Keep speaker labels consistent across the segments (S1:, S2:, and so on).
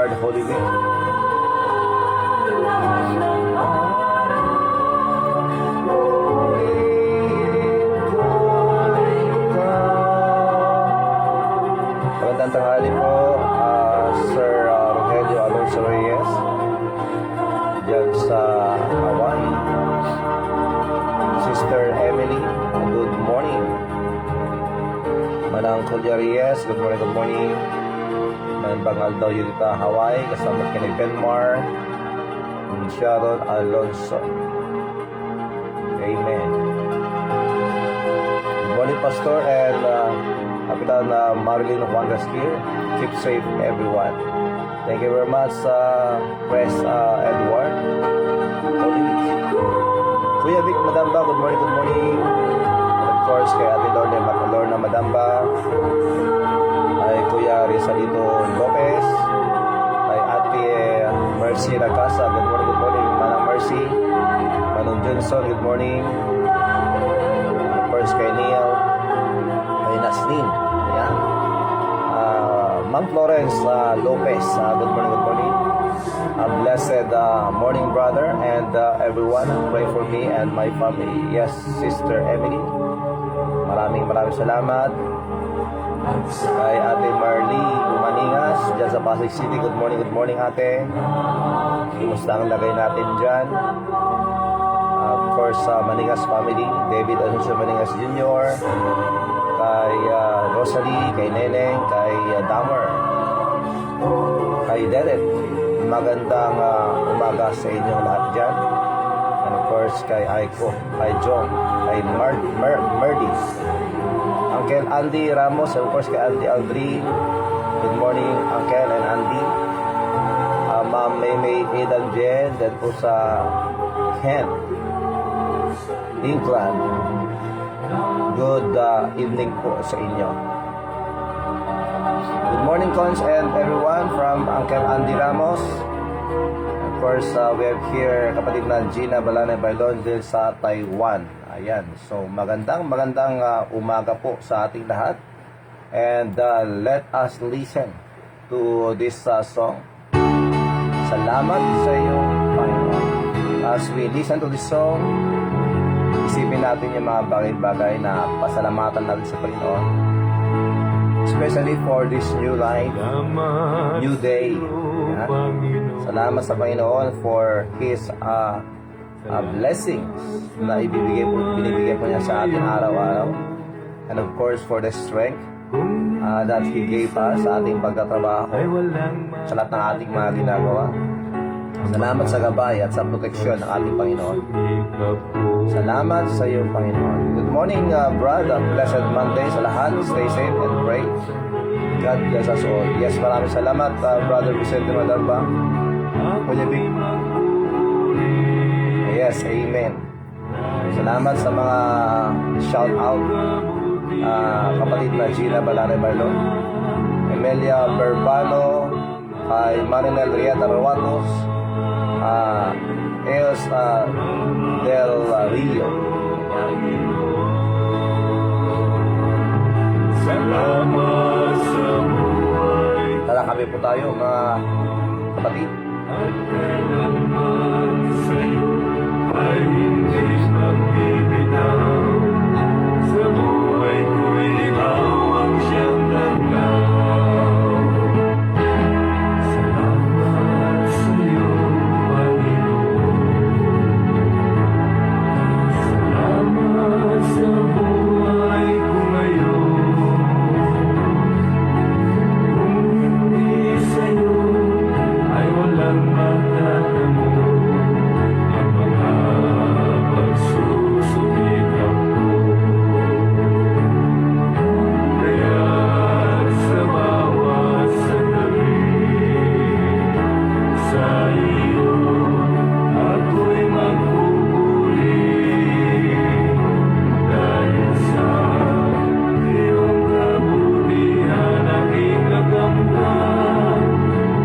S1: Lord Holy Week. Magandang tanghali po, Sir Rogelio Alonso Reyes, dyan sa Hawaii. Sister Emily, good morning. Manang Kuya Reyes, good morning, good morning. Manbang Aldaw Yurita, Hawaii, kasama kini Benmar, Sharon Alonso. Amen. Good morning, Pastor, and Kapitan Marilyn Juan Gasquir. Keep safe, everyone. Thank you very much, Press Edward. Kuya Vic Madamba, good morning, good morning. And of course, kay Ate Lorna Madamba, ay Kuya Rizalito Lopez, ay Ate Mercy Ragasa, good morning, Manang Mercy, Manong Johnson, good morning. Of course, kay Neil, kay Nasnin, ayan. Ma'am Florence Lopez, good morning. A blessed morning, brother, and everyone, pray for me and my family. Yes, Sister Emily, maraming salamat. Kay Ate Marley Maningas, dyan sa Pasig City, good morning ate. Kumusta ang lagay natin dyan? Of course, Maningas family, David Anuncio Maningas Jr., kay Rosalie, kay Neneng, kay Damer, kay Derek. Magandang umaga sa inyong lahat dyan. And of course, kay Aiko, kay John, kay Merdy, Uncle Andy Ramos, and of course kay Auntie Aldrin. Good morning, Uncle and Andy. Ma'am Maymay Edan Jen, then po sa Kent, England. Good evening po sa inyo. Good morning, Cons, and everyone from Uncle Andy Ramos. Of course, we have here kapatid na Gina Balana Bailon din sa Taiwan. Ayan. So, magandang umaga po sa ating lahat. And let us listen to this song. Salamat sa iyo, Panginoon. As we listen to this song, isipin natin yung mga bagay-bagay na pasalamatan natin sa Panginoon. Especially for this new life, new day. Yan. Salamat sa Panginoon for His blessings na binibigay po niya sa atin araw-araw. And of course, for the strength that He gave us sa ating pagtatrabaho, sa lahat ng ating mga ginagawa. Salamat sa gabay at sa proteksyon ng ating Panginoon. Salamat sa iyo, Panginoon. Good morning, brother. Blessed Monday sa lahat. Stay safe and pray. God bless us all. Yes, maraming salamat, Brother Vicente Madamba. Kuya Vic. Yes, amen. Salamat sa mga shout out. Kapatid na Gina Balane Barlon, Emilia Berbano, kay Marinel Rieta Rawatos, Els Del Rio.
S2: Salamat sa buhay.
S1: Tara, kami po tayo mga kapatid.
S2: At kailanman sa'yo ay hindi magbibitaw. Sa buhay ko'y ikaw ang siyang naglaw. Salamat sa'yo, Panginoon. Salamat sa buhay ko ngayon. Kung hindi sa'yo ay walang magtatamo. Ang mga pagsusumikap ko. Kaya't sa bawat sandali, sa iyo ako'y magpupuri. Dahil sa iyong kabutihan aking nakamtan,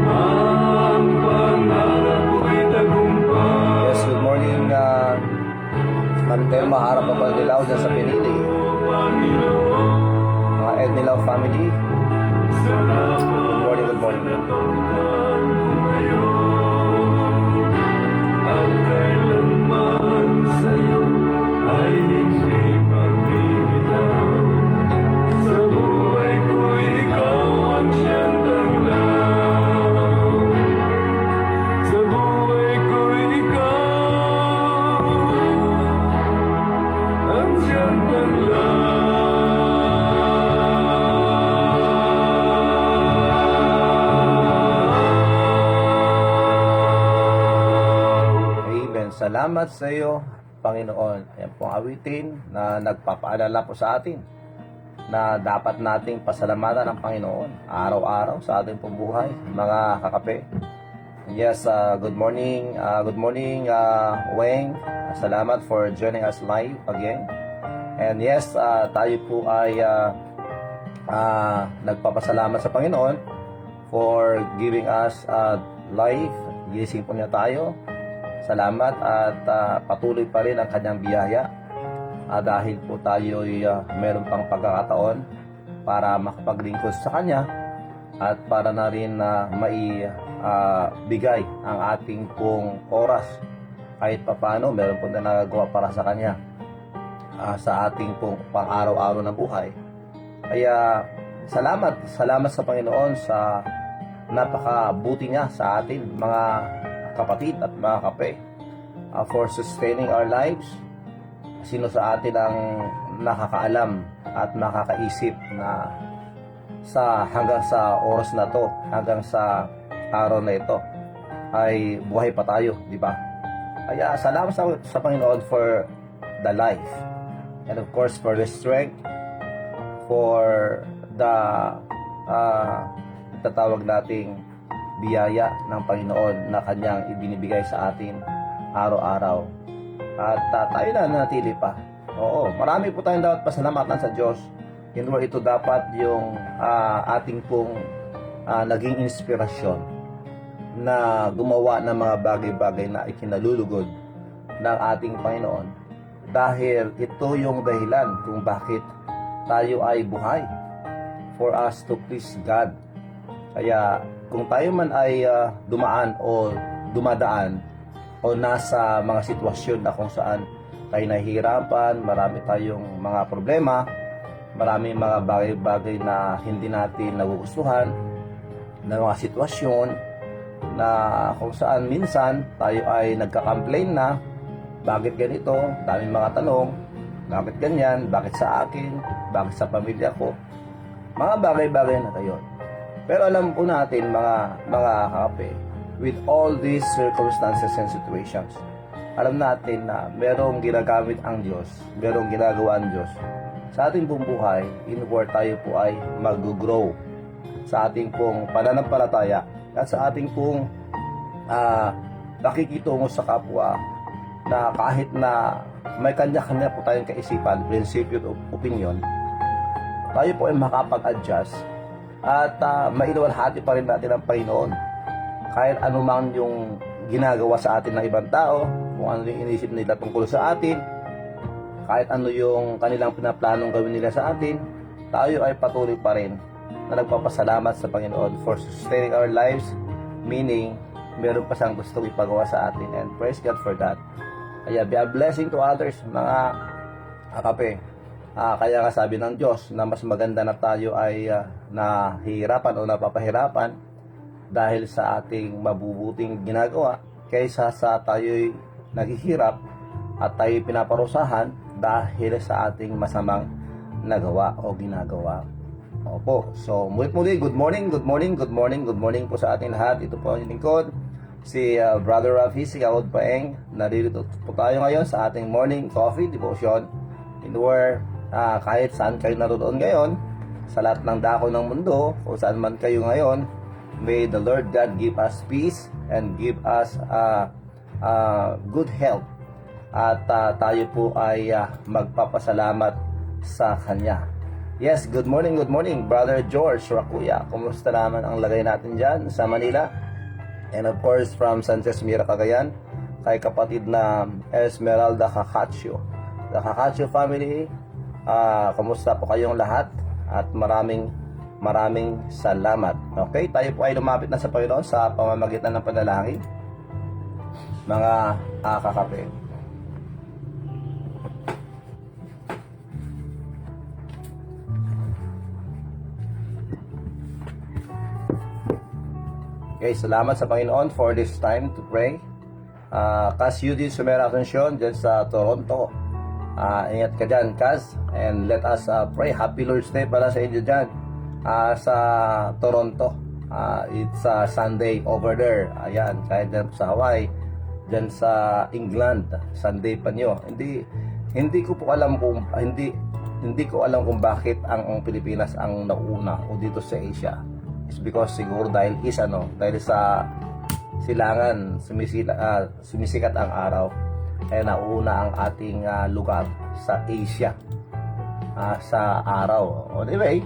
S2: ang pangarap ko'y tagumpay.
S1: Yes, good morning, Ma'am Telma Harap pa Dilaw dyan sa Pinili. Mga Ed Nilaw family. Good morning, good morning. salamat sa iyo, Panginoon. Ayan po ang awitin na nagpapaalala po sa atin na dapat nating pasalamatan ng Panginoon araw-araw sa ating pong buhay, mga kakape. Yes, good morning, Weng. Salamat for joining us live again. And yes, tayo po ay nagpapasalamat sa Panginoon for giving us life. Ginising po niya tayo. Salamat at patuloy pa rin ang kanyang biyaya dahil po tayo meron pang pagkakataon para makapaglingkod sa kanya at para na rin bigay ang ating pong oras kahit papano meron po na nagagawa para sa kanya sa ating pong pang-araw-araw na buhay. Kaya salamat sa Panginoon sa napakabuti niya sa atin, mga kapatid at mga kape, for sustaining our lives. Sino sa atin ang nakakaalam at nakakaisip na hanggang sa oras na to, hanggang sa araw na ito ay buhay pa tayo, di ba? Kaya salamat sa Panginoon for the life, and of course for the strength, for the tatawag nating biyaya ng Panginoon na kanyang ibinibigay sa atin araw-araw. At tayo na nanatili pa. Oo, marami po tayong dapat pasalamatan sa Diyos. Ito dapat yung ating pong naging inspirasyon na gumawa ng mga bagay-bagay na ikinalulugod ng ating Panginoon. Dahil ito yung dahilan kung bakit tayo ay buhay. For us to please God. Kaya kung tayo man ay dumaan o dumadaan o nasa mga sitwasyon na kung saan tayo nahihirapan, marami tayong mga problema, marami mga bagay-bagay na hindi natin nagugustuhan, na mga sitwasyon na kung saan minsan tayo ay nagka-complain na bakit ganito, daming mga tanong, bakit ganyan, bakit sa akin, bakit sa pamilya ko, mga bagay-bagay na tayo. Pero alam po natin mga kakape, with all these circumstances and situations, alam natin na merong ginagamit ang Diyos, merong ginagawa ang Diyos sa ating buong buhay, in where tayo po ay mag-grow sa ating pong pananampalataya at sa ating pong nakikitungo sa kapwa, na kahit na may kanya-kanya po tayong kaisipan, prinsipyo at opinion, tayo po ay makapag-adjust at mailuwalhati pa rin natin ang Panginoon. Kahit anumang yung ginagawa sa atin ng ibang tao, kung ano yung inisip nila tungkol sa atin, kahit ano yung kanilang pinaplanong gawin nila sa atin, tayo ay patuloy pa rin na nagpapasalamat sa Panginoon for sustaining our lives, meaning meron pa siyang gustong ipagawa sa atin, and praise God for that. Kaya be a blessing to others, mga kape. Kaya nga sabi ng Diyos na mas maganda na tayo ay nahihirapan o napapahirapan dahil sa ating mabubuting ginagawa kaysa sa tayo'y naghihirap at tayo'y pinaparusahan dahil sa ating masamang nagawa o ginagawa. Opo. So, muli, good morning po sa ating lahat. Ito po ang lingkod, si Brother Rafi, si Kaod Paeng. Naririto po tayo ngayon sa ating morning coffee devotion, in where kahit saan kayo naroon ngayon, sa lahat ng dako ng mundo, o saan man kayo ngayon, may the Lord God give us peace and give us good health. At tayo po ay magpapasalamat sa Kanya. Yes, good morning, Brother George Rakuya. Kumusta naman ang lagay natin dyan sa Manila? And of course, from Sanchez Mira, Cagayan, kay kapatid na Esmeralda Cacacio. The Cacacio family, kumusta po kayong lahat? At maraming salamat. Okay, tayo po ay lumapit na sa Panginoon sa pamamagitan ng panalangin, mga kakape. Okay, salamat sa Panginoon for this time to pray. Kas Yudin Sumera Asuncion dyan sa Toronto. Ingat ka dyan, Kas. And let us pray. Happy Lord's Day para sa inyo dyan sa Toronto. It's Sunday over there. Ayan, kahit dyan sa Hawaii, dyan sa England, Sunday pa nyo. Hindi ko po alam kung hindi ko alam kung bakit ang Pilipinas ang nauna o dito sa Asia. It's because siguro dahil dahil sa silangan sumisikat ang araw, kaya nauna ang ating lugar sa Asia sa araw. Anyway,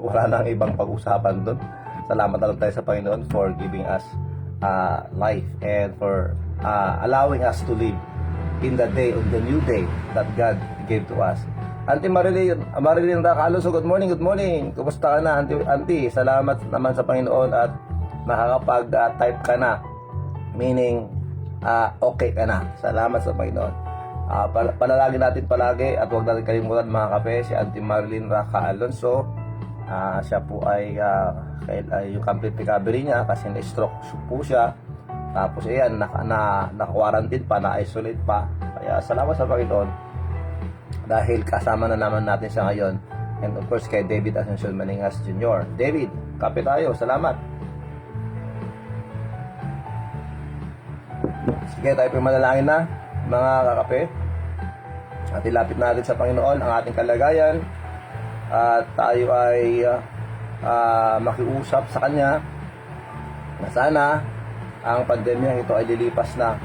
S1: wala nang ibang pag-usapan doon. Salamat na lang tayo sa Panginoon for giving us life and for allowing us to live in the day, on the new day that God gave to us. Auntie Marilyn Racaloso, good morning. Kumusta ka na, Auntie? Salamat naman sa Panginoon at nakakapag-type ka na. Meaning, okay ka na. Salamat sa Panginoon. Panalangin natin palagi at huwag natin kalimutan mga kape, si Auntie Marilyn Racaloso. Siya po ay yung complete recovery niya kasi na-stroke po siya. Tapos ayan, na-quarantine pa, na-isolate pa. Kaya salamat sa Panginoon dahil kasama na naman natin siya ngayon. And of course kay David Ascension Maningas Jr. David, kape tayo. Salamat. Sige, tayo po manalangin na mga kakape. At ilapit natin sa Panginoon ang ating kalagayan. At tayo ay makiusap sa Kanya na sana ang pandemya ito ay lilipas na.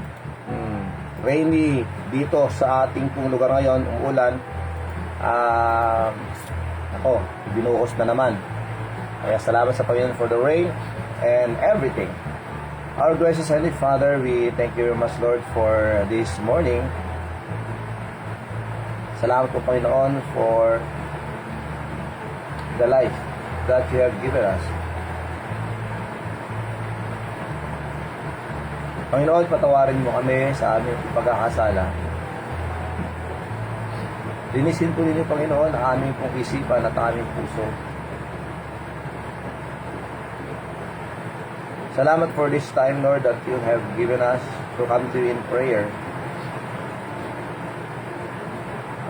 S1: Rainy dito sa ating pong lugar ngayon, umuulan. Binuhos na naman. Kaya salamat sa Panginoon for the rain and everything. Our gracious Heavenly Father, we thank you very much, Lord, for this morning. Salamat po, Panginoon, for the life that you have given us. Panginoon, patawarin mo kami sa aming pagkakasala. Linisin po ninyo, Panginoon, ang aming pong isipan at aming puso. Salamat for this time, Lord, that you have given us to come to you in prayer.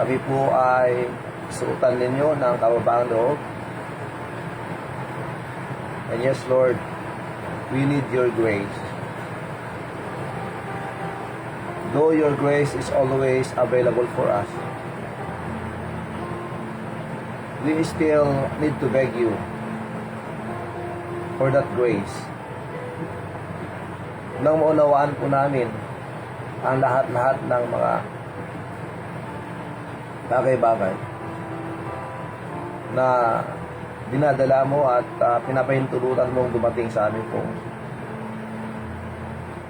S1: Kami po ay suotan ninyo ng kababaang loob. And yes, Lord, we need your grace. Though your grace is always available for us, we still need to beg you for that grace. Nang maunawaan po namin ang lahat-lahat ng mga bagay-bagay na dinadala mo at pinapahintulutan mong dumating sa amin pong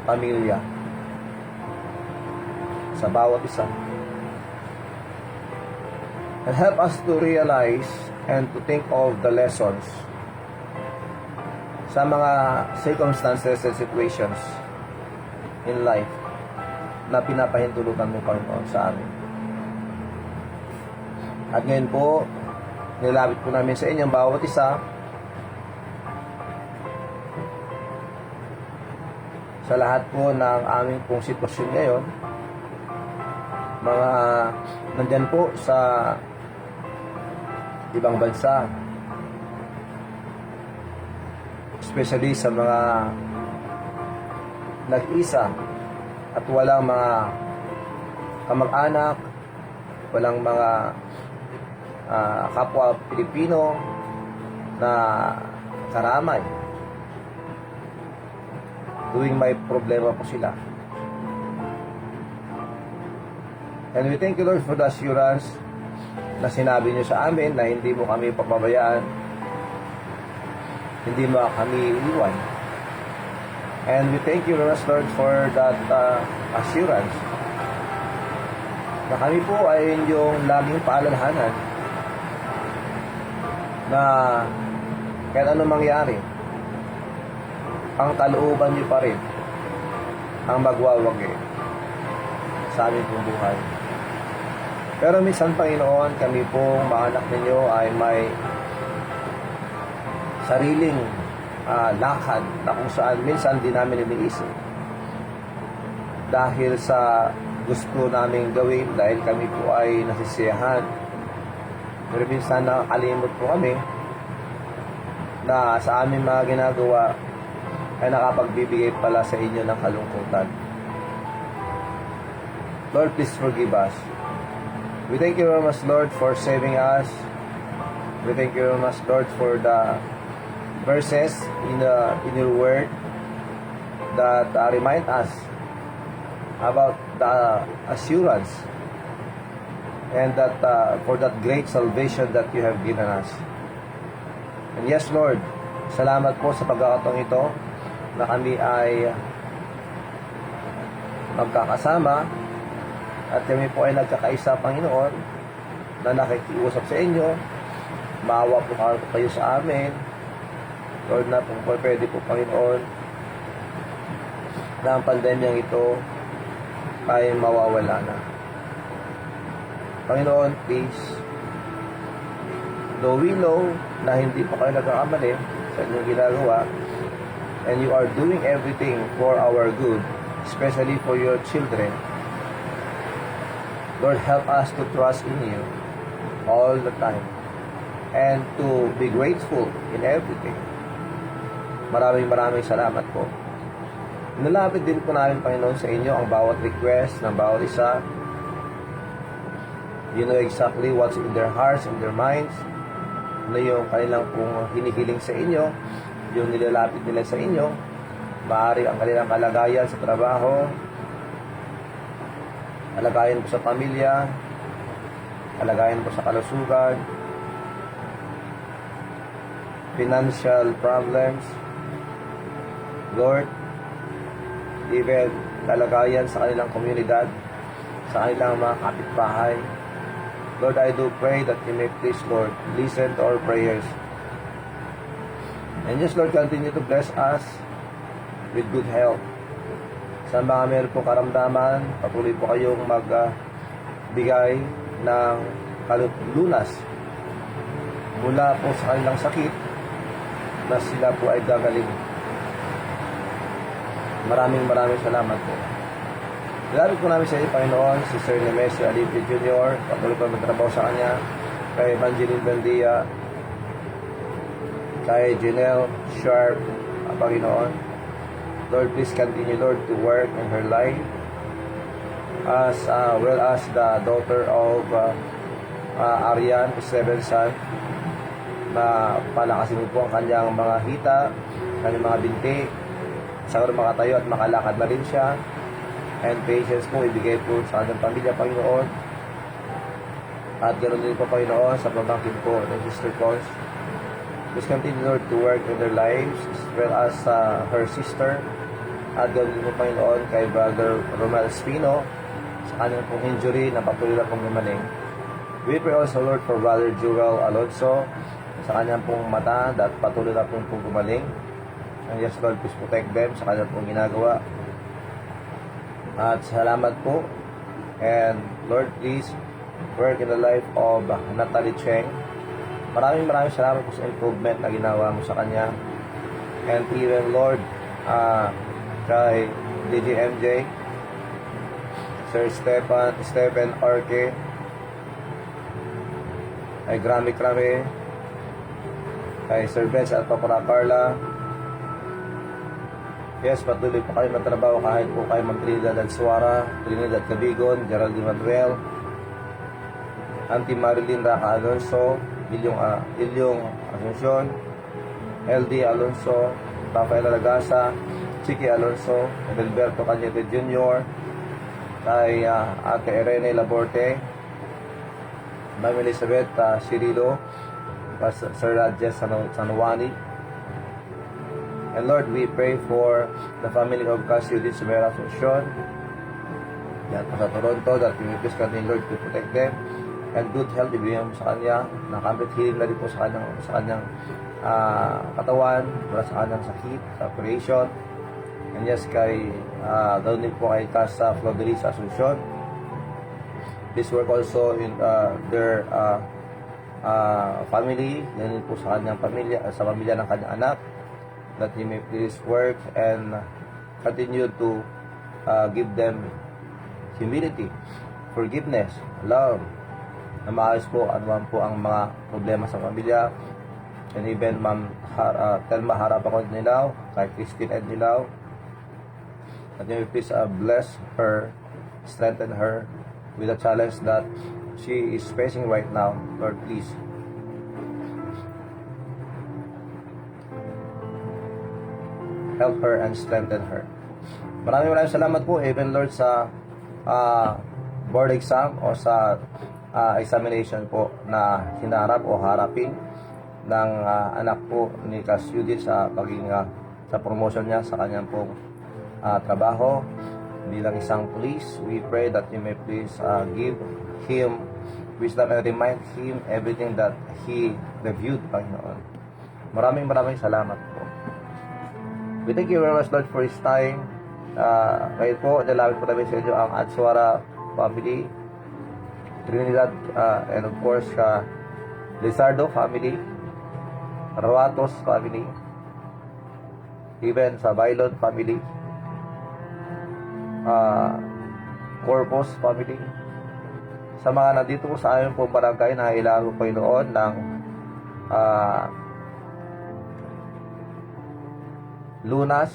S1: pamilya, sa bawat isa. And help us to realize and to think of the lessons sa mga circumstances and situations in life na pinapahintulutan mo, Panginoon, sa amin. At ngayon po, nilapit po namin sa inyong bawat isa sa lahat po ng aming pong sitwasyon ngayon. Mga nandyan po sa ibang bansa, especially sa mga nag-isa at walang mga kamag-anak, walang mga kapwa Pilipino na karamay. Tuwing may problema po sila. And we thank you, Lord, for the assurance na sinabi niyo sa amin na hindi mo kami papabayaan, hindi mo kami iiwan. And we thank you, Lord, for that assurance na kami po ay inyong laging paalalahanan na kahit anong mangyari, ang kalooban niyo pa rin ang magwawagi sa aming pong buhay. Pero minsan, Panginoon, kami pong mga anak ninyo ay may sariling lakad na kung saan minsan di namin iniisip dahil sa gusto naming gawin, dahil kami po ay nasisiyahan. Pero minsan nakakalimot po kami na sa aming mga ginagawa ay nakapagbibigay pala sa inyo ng kalungkutan. Lord, please forgive us. We thank you very much, Lord, for saving us. We thank you very much, Lord, for the verses in your word that remind us about the assurance and that for that great salvation that you have given us. And yes, Lord, salamat po sa pagkakataong ito na kami ay magkakasama at kami po ay nagkakaisa, Panginoon, na nakikiusap sa inyo. Maawa po kayo sa amin, Lord, na kung pwede po, Panginoon, na ang pandemyang ito ay mawawala na. Panginoon, please, though we know na hindi pa kayo nagkakamali sa inyong ginagawa, and you are doing everything for our good, especially for your children, Lord, help us to trust in you all the time and to be grateful in everything. Maraming salamat po. Nalapit din po namin, Panginoon, sa inyo ang bawat request ng bawat isa. You know exactly what's in their hearts, in their minds. Ano yung kanilang pong hinihiling sa inyo, yung nilalapit nila sa inyo. Maaari ang kanilang kalagayan sa trabaho, kalagayan po sa pamilya, kalagayan po sa kalusugan, financial problems. Lord, even kalagayan sa kanilang komunidad, sa kanilang mga kapitbahay. Lord, I do pray that you may please, Lord, listen to our prayers. And just, Lord, continue to bless us with good health. Sa mga meron po karamdaman, patuloy po kayong magbigay ng lunas mula po sa kanilang sakit na sila po ay gagaling. Maraming salamat po. Salamat po namin sa iyo, Panginoon, si Sir Nemesio Alipio Jr., patuloy po magtrabaho sa kanya, kay Evangeline Bendia, kay Janelle Sharp, Panginoon. Lord, please continue, Lord, to work in her life, as well as the daughter of Arian Stevenson, na palakasin mo po ang kanyang mga hita, kanyang mga binti, sa makatayo at makalakad na rin siya, and patience po ibigay po sa kanyang pamilya, Panginoon. At ganoon din po, Panginoon, sa pamangkin po ng Sister Cons. Please continue, Lord, to work in their lives, as well as her sister. At ganoon din po, Panginoon, kay Brother Romel Espino, sa kanyang pong injury na patuloy na pong gumaling. We pray also, Lord, for Brother Joel Alonso, sa kanyang pong mata, at patuloy na pong gumaling. And yes, Lord, please protect them sa kanyang pong ginagawa. At salamat po. And Lord, please work in the life of Natalie Cheng. Maraming salamat po sa improvement na ginawa mo sa kanya. And even, Lord, kay DJMJ, Sir Stephen Arke, kay Grammy, kay Sir Benz at Papara Carla. Yes, patuloy po kayo magtrabaho kahit po kayo mag-Trinidad at Suara, Trinidad Cabigon, Geraldine Manuel, Auntie Marilyn Raca Alonso, Ilyong Asuncion, LD Alonso, Rafael Alagasa, Chicky Alonso, Edelberto Cañete Jr., kay Ate Irene Laborte, Ma'am Elizabeth Cirilo, Sir Rajes Sanuani. And Lord, we pray for the family of Casio Di Sumera Asuncion, yan po sa Toronto, that we please continue, Lord, to protect them, and good health ibigay mo sa kanya, na complete healing na rin po sa kanyang katawan, mula sa kanyang sakit, sa operation. And yes, kay gawin din po kay Casa Floderiza Asuncion. This work also in their family, gawin po sa kanyang pamilya, sa pamilya ng kanyang anak, that He may please work and continue to give them humility, forgiveness, love, na maayos po anuman po ang mga problema sa pamilya. and even Ma'am Telma Harapakon Nilaw, kay Christine Ed Nilaw. That you may please bless her, strengthen her with the challenge that she is facing right now. Lord, please. Help her and strengthen her. Maraming salamat po, even Lord, sa board exam o sa examination po na hinarap o harapin ng anak po ni Cass Judith sa pagiging sa promotion niya sa kanyang pong trabaho bilang isang police. We pray that you may please give him wisdom and remind him everything that he reviewed, Panginoon. Maraming salamat po. We thank you very much, Lord, for his time. Ngayon po, nalapit po namin sa inyo ang Adswara family, Trinidad, and of course, Lizardo family, Rawatos family, even sa Bailon family, Corpus family, sa mga nandito po sa amin pong barangay na ilango po noon ng lunas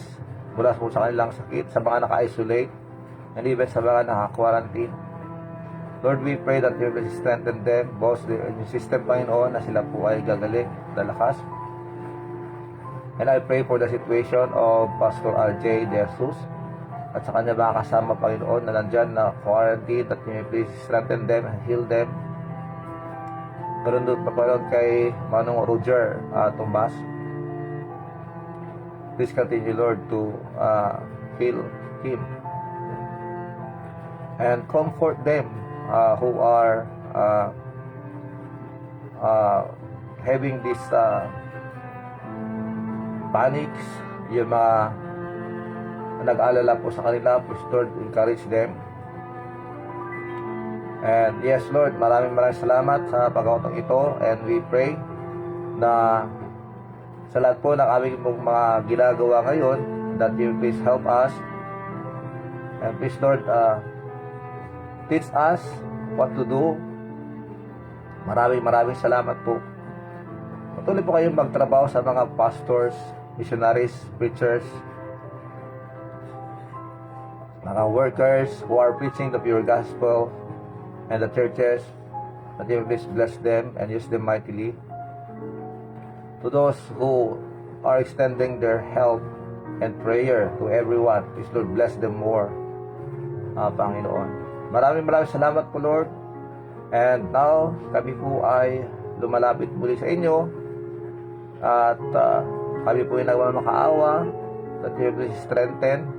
S1: mula po sa kanilang sakit, sa mga naka-isolate, and even sa mga naka-quarantine. Lord, we pray that you will strengthen them, both the immune system, Panginoon, na sila po ay gagaling, lalakas. And I pray for the situation of Pastor RJ De Jesus at sa kanya mga kasama, Panginoon, na nandyan na quarantine, that you may please strengthen them and heal them. Meron doon pa panood kay Manong Roger Tomas. Please continue, Lord, to heal him and comfort them who are having this panics, yung mga nag-alala po sa kanila. Please, Lord, encourage them. And yes, Lord, maraming salamat sa pag-autong ito, and we pray na sa lahat po ng aming mga ginagawa ngayon, that you please help us, and please, Lord, teach us what to do. Maraming salamat po. Patuloy po kayong magtrabaho sa mga pastors, missionaries, preachers, mga workers who are preaching the pure gospel, and the churches, that you please bless them and use them mightily. To those who are extending their help and prayer to everyone, please, Lord, bless them more, Panginoon. Maraming salamat po, Lord. And now, kami po ay lumalapit muli sa inyo, at kami po ay nagmamakaawa, that you please strengthen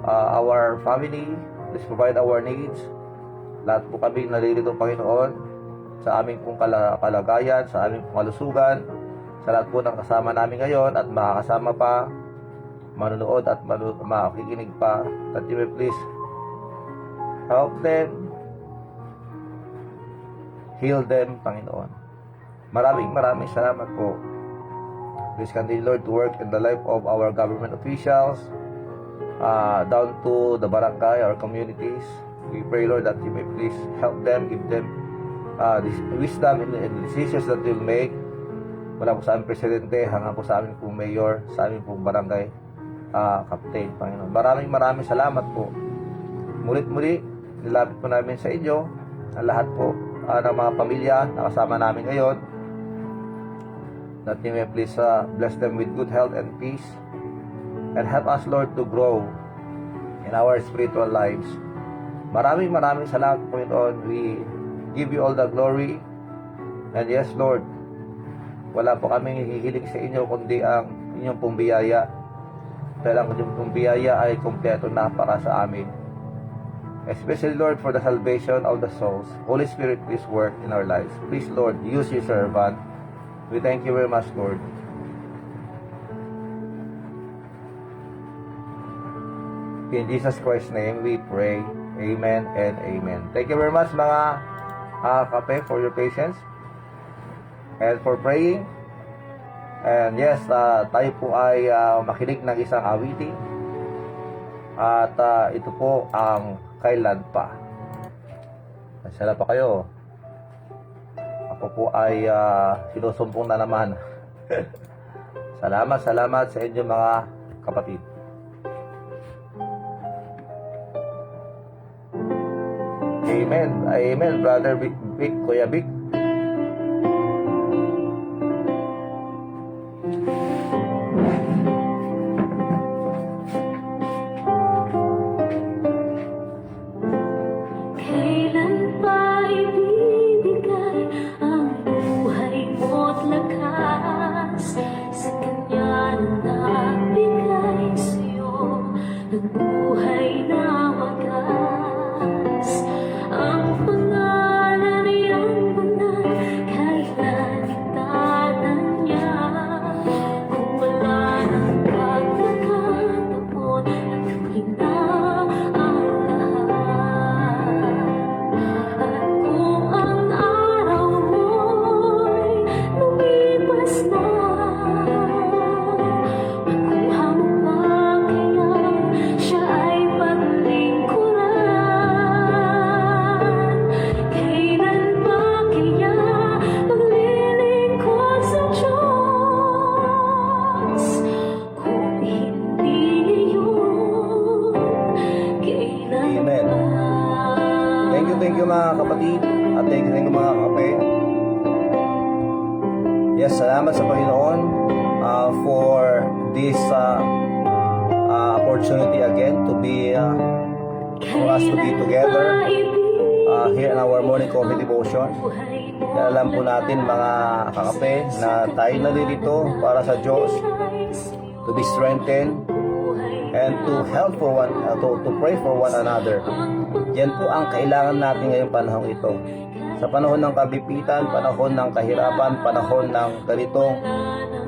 S1: our family, please provide our needs. Lahat po kami nalilito, Panginoon, sa aming pong kalagayan, sa aming pong kalusugan, sa lahat po ng kasama namin ngayon at makakasama pa, manonood at makikinig pa, that you may please help them, heal them, Panginoon. Maraming salamat po. Please continue, Lord, to work in the life of our government officials, down to the barangay, our communities. We pray, Lord, that you may please help them, give them this wisdom in the decisions that you'll make, mula po sa aming presidente hanggang po sa aming pong mayor, sa aming pong barangay captain, Panginoon. Maraming salamat po. Mulit-muli, nilapit po namin sa inyo ang lahat po ng mga pamilya na kasama namin ngayon, that you may please bless them with good health and peace, and help us, Lord, to grow in our spiritual lives. Maraming salamat po, Panginoon. We give you all the glory, and yes, Lord, wala po kaming hihiling sa inyo kundi ang inyong pong biyaya. Dahil ang inyong pong biyaya ay kompleto na para sa amin. Especially, Lord, for the salvation of the souls. Holy Spirit, please work in our lives. Please, Lord, use your servant. We thank you very much, Lord. In Jesus Christ's name we pray. Amen and amen. Thank you very much, mga kape, for your patience and for praying. And yes, tayo po ay makinig ng isang awiting, at ito po ang Kailan Pa. Masala pa kayo. Ako po ay sinusumpong na naman Salamat sa inyo mga kapatid. Amen, Brother Vic, Kuya Vic.
S3: Kailan pa ibibigay ang buhay mo't lakas sa Kanya na nagbigay sa'yo ng buhay na wagas? Ang pangalan niyang banal, kailan itatanya? Kung wala ng pagkakataon at hinaan ang lahat. At kung ang araw mo'y lumipas na, makuha mo pa kaya siya ay paglingkuran? Kailan ba kaya maglilingkod sa Diyos? Kung hindi ngayon, kailan
S1: Amen.
S3: ba?
S1: Thank you mga kapatid. At thank you mga kape. Yes, salamat sa Panginoon for this opportunity again to be for us to be together here in our morning coffee devotion. Kaya alam po natin mga kakape na tayo nalilito para sa Diyos, to be strengthened and to help for one to pray for one another. Yan po ang kailangan natin ngayong panahon ito. Sa panahon ng kabipitan, panahon ng kahirapan, panahon ng ganitong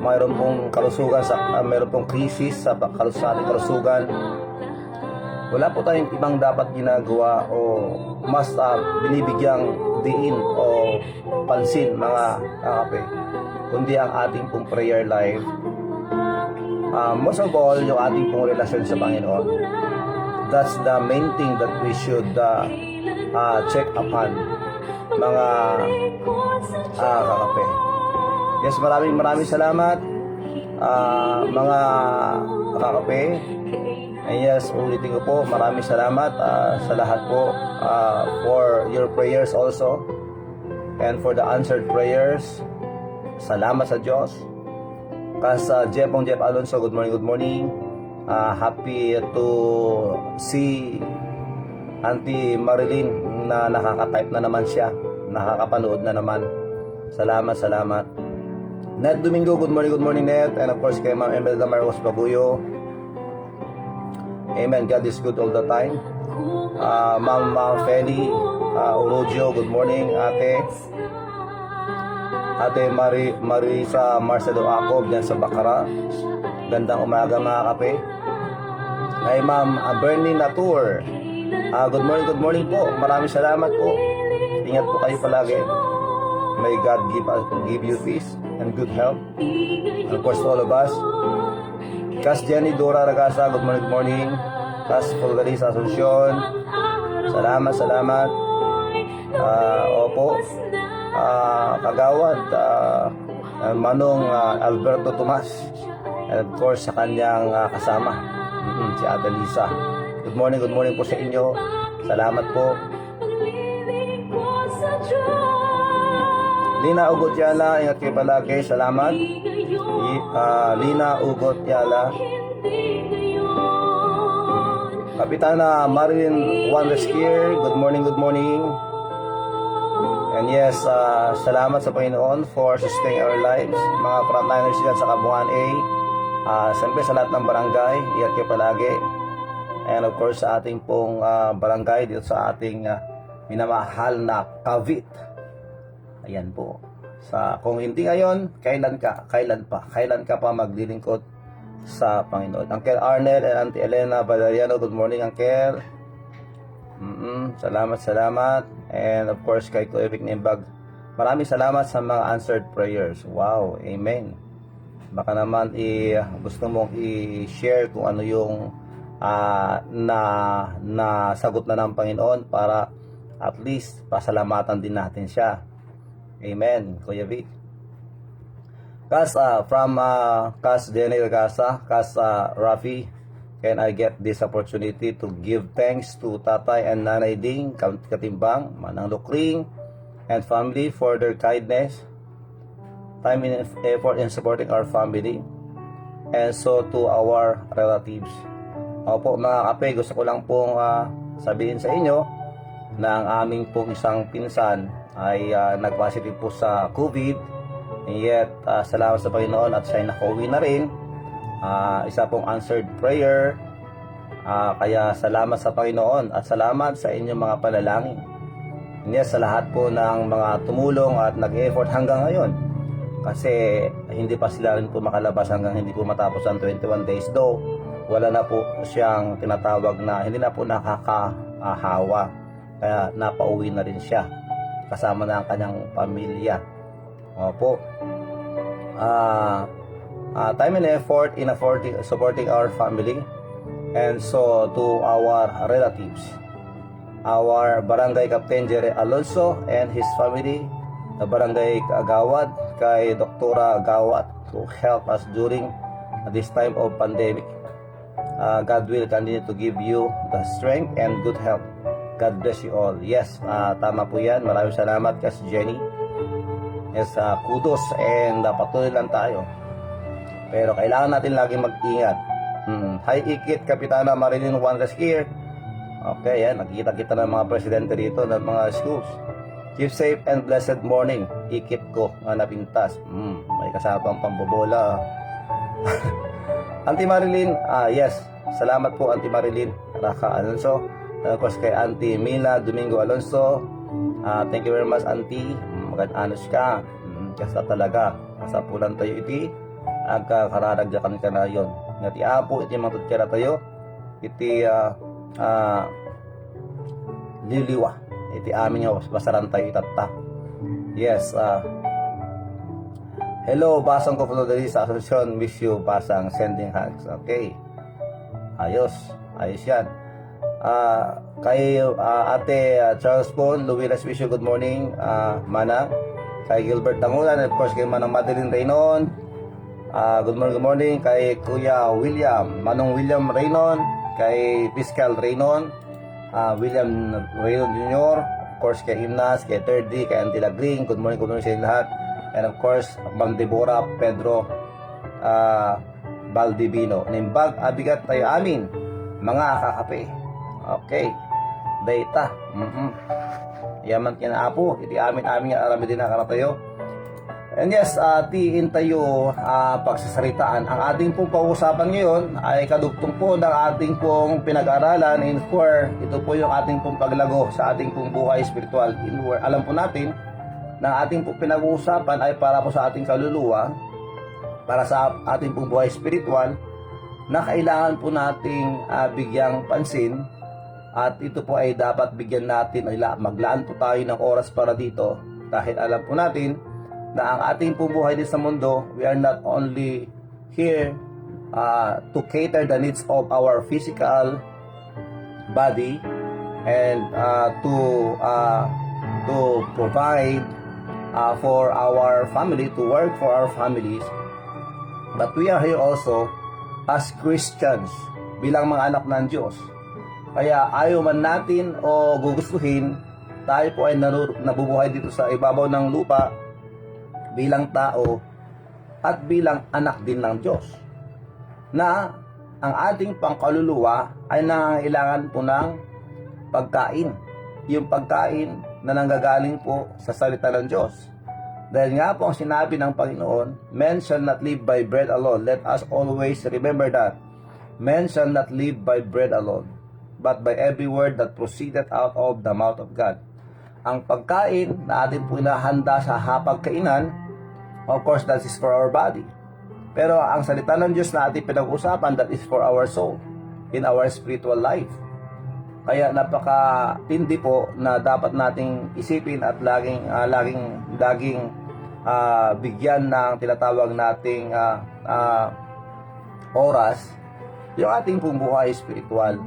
S1: mayroon pong kalusugan, mayroon pong krisis sa ating kalusugan, wala po tayong ibang dapat ginagawa o mas binibigyang diin o pansin mga kakape, kundi ang ating pong prayer life. Most of all, yung ating pong relasyon sa Panginoon. That's the main thing that we should check upon mga kakape. Yes, maraming salamat mga kakape. And yes, ulitin ko po, maraming salamat sa lahat po for your prayers also and for the answered prayers. Salamat sa Diyos. Jeff Alonso, good morning. Happy to see Auntie Marilyn na nakaka-type na naman siya, nakakapanood na naman. Salamat. Net Domingo, good morning Net. And of course kay Ma'am Imelda Marcos Baguyo. Amen, God is good all the time. Ma'am Feli Orodio, good morning Ate Marisa Marcelo Acob dyan sa Bacara. Gandang umaga mga kape. Ay Ma'am Bernie Latour, good morning po. Maraming salamat po. Ingat po kayo palagi. May God give you peace and good health. And of course to all of us. Kas Jenny Dora Ragasa, good morning. Kas Fulgarisa Asuncion, salamat. Opo. Kagawad Manong Alberto Tomas, and of course sa kanyang kasama si Adelisa. Good morning po sa inyo. Salamat po. Lina Ugot Yala, ingat kayo palagi. Salamat. Lina Ugot Yala. Kapitana Marilyn Juan Resquier, good morning. And yes, salamat sa Panginoon for sustaining our lives. Mga frontliners dyan sa Kabungan A. Siyempre sa lahat ng barangay, ingat kayo palagi. And of course sa ating pong barangay dito sa ating minamahal na Cavite. Ayan po. Kung hindi ngayon, kailan ka pa maglilingkod sa Panginoon. Uncle Arnel and Auntie Elena Valeriano, good morning Uncle. Salamat. And of course kay Kuya Vic Nimbag, maraming salamat sa mga answered prayers. Wow, amen. Baka naman gusto mong i-share kung ano yung nasagot na ng Panginoon para at least pasalamatan din natin siya. Amen, Kuya Vic. Kas, from Kas Jenny Gasa, Kas Rafi, can I get this opportunity to give thanks to Tatay and Nanay Ding Katimbang, Manang Lukring, and family for their kindness, time and effort in supporting our family, and so to our relatives. Opo mga kape, gusto ko lang pong sabihin sa inyo na ang aming pong isang pinsan ay nag-positive po sa COVID. Yet, salamat sa Panginoon at siya ay nakauwi na rin. Isa pong answered prayer. Kaya salamat sa Panginoon at salamat sa inyong mga panalangin. Yes, sa lahat po ng mga tumulong at nag-effort hanggang ngayon. Kasi hindi pa sila rin po makalabas hanggang hindi po matapos ang 21 days. Though, wala na po siyang tinatawag na hindi na po nakakahawa. Kaya napauwi na rin siya kasama na ang kanyang pamilya. Opo. Time and effort in supporting our family, and so to our relatives, our barangay Captain Jerry Alonso and his family, the barangay Agawad, kay Doktora Agawad, to help us during this time of pandemic. God will continue to give you the strength and good health. God bless you all. Yes, tama po yan. Maraming salamat Kas Jenny. Yes, kudos and patuloy lang tayo. Pero kailangan natin laging mag-ingat. Hi Ikit, Kapitana Marilyn Juan Resquier. Okay, yan. Nakikita-kita ng mga presidente rito ng mga schools. Keep safe and blessed morning. Ikit ko nga napintas. May kasabang pambobola. Auntie Marilyn, yes. Salamat po Auntie Marilyn Raka Alonso. Of course kay Auntie Mila Domingo Alonso. Thank you very much Auntie. Anos ka, kasa talaga, kasa pulan tayo iti, agkakararagyakan ka na yon. Ngati apo, iti mga tutkira tayo, iti liliwa, iti amin nga basaran tayo itata. Yes, hello, Basang ko po dali sa asosasyon, miss you, Basang, sending hugs, okay. Ayos yan. Kay Ate Charles Paul, Luwilas, wish you good morning, Manang. Kay Gilbert Tangulan, of course kay Manang Madeline Raynon, good morning. Kay Kuya William, Manong William Raynon, kay Fiscal Raynon, William Raynon Jr., of course kay Imnas, kay 3D, kay Auntie Lagring, good morning sa lahat. And of course, Ma'am Deborah Pedro Baldivino. Nimbag, abigat tayo amin, mga kakape. Okay. Data. Yaman kinaapo. Iti amin nga arami din nakaratayo. And yes, tiin tayo pagsasaritaan. Ang ating pong pag-uusapan ngayon ay kadugtong po ng ating pong pinag-aralan in where ito po yung ating pong paglago sa ating pong buhay spiritual. In where alam po natin na ating pong pinag-uusapan ay para po sa ating kaluluwa, para sa ating pong buhay spiritual, na kailangan po nating bigyang pansin. At ito po ay dapat bigyan natin, maglaan po tayo ng oras para dito, dahil alam po natin na ang ating pong buhay din sa mundo, we are not only here to cater the needs of our physical body and to provide for our family, to work for our families, but we are here also as Christians, bilang mga anak ng Diyos. Kaya ayaw man natin o gugustuhin, tayo po ay nabubuhay dito sa ibabaw ng lupa bilang tao at bilang anak din ng Diyos, na ang ating pangkaluluwa ay nangangailangan po ng pagkain. Yung pagkain na nanggagaling po sa salita ng Diyos. Dahil nga po ang sinabi ng Panginoon, men shall not live by bread alone. Let us always remember that. Men shall not live by bread alone, but by every word that proceeded out of the mouth of God. Ang pagkain na atin po inahanda sa hapagkainan, of course, that is for our body. Pero ang salita ng Diyos na ating pinag-usapan, that is for our soul, in our spiritual life. Kaya napakatindi po na dapat nating isipin at laging bigyan ng tinatawag nating oras yung ating pong buhay spiritual.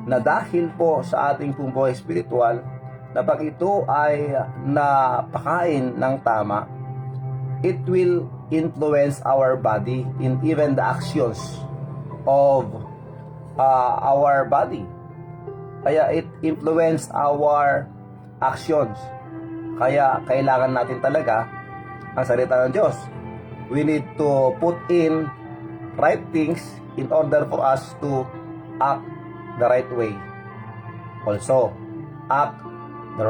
S1: Na dahil po sa ating pong buhay spiritual, na pag ito ay napakain ng tama, it will influence our body in even the actions of our body. Kaya it influence our actions. Kaya kailangan natin talaga ang salita ng Diyos. We need to put in right things in order for us to act the right way. Also, act the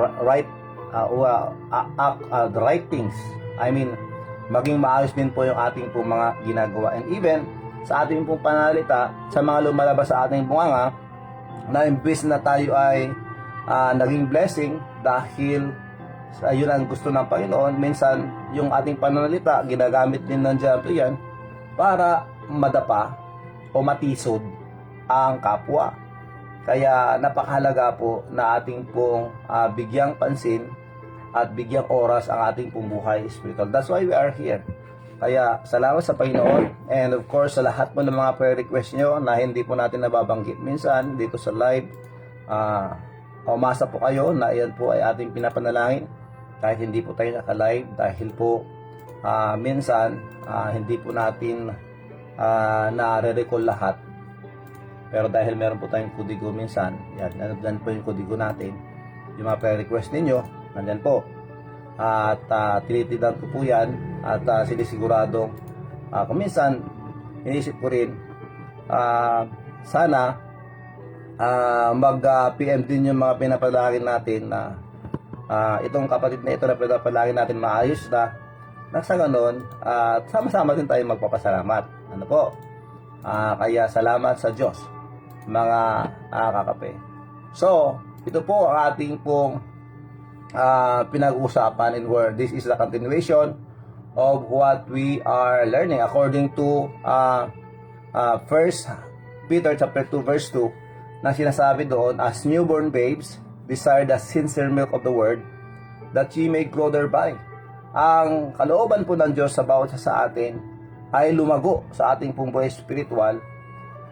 S1: right things. I mean, maging maayos din po yung ating pong mga ginagawa. And even sa ating pong panalita, sa mga lumalabas sa ating bunganga, na imbes na tayo ay naging blessing dahil yun ang gusto ng Panginoon, minsan yung ating pananalita ginagamit din ng diablo yan para madapa o matisod ang kapwa. Kaya napakahalaga po na ating pong bigyang pansin at bigyang oras ang ating pong buhay spiritual. That's why we are here. Kaya salamat sa Panginoon, and of course sa lahat po ng mga prayer request nyo na hindi po natin nababanggit minsan dito sa live. Umasa po kayo na iyan po ay ating pinapanalangin kahit hindi po tayo naka-live, dahil po minsan hindi po natin nare-recall lahat. Pero dahil meron po tayong kudigo minsan, yan, nandyan po yung kudigo natin, yung mga prayer request ninyo nandyan po, at tinitidan ko po yan, at sinisiguradong kung minsan inisip ko rin sana mag-PM din yung mga pinapalagin natin na itong kapatid na ito na pinapalagin natin maayos na sa ganon, at sama-sama din tayo magpapasalamat. Ano po? Kaya salamat sa Diyos, mga kakape. So, ito po ang ating pong pinag-uusapan, and where this is the continuation of what we are learning according to 1 Peter chapter 2 verse 2, na sinasabi doon, as newborn babes desire the sincere milk of the word, that ye may grow thereby. Ang kalooban po ng Diyos sa bawat isa sa atin ay lumago sa ating pong buhay spiritual,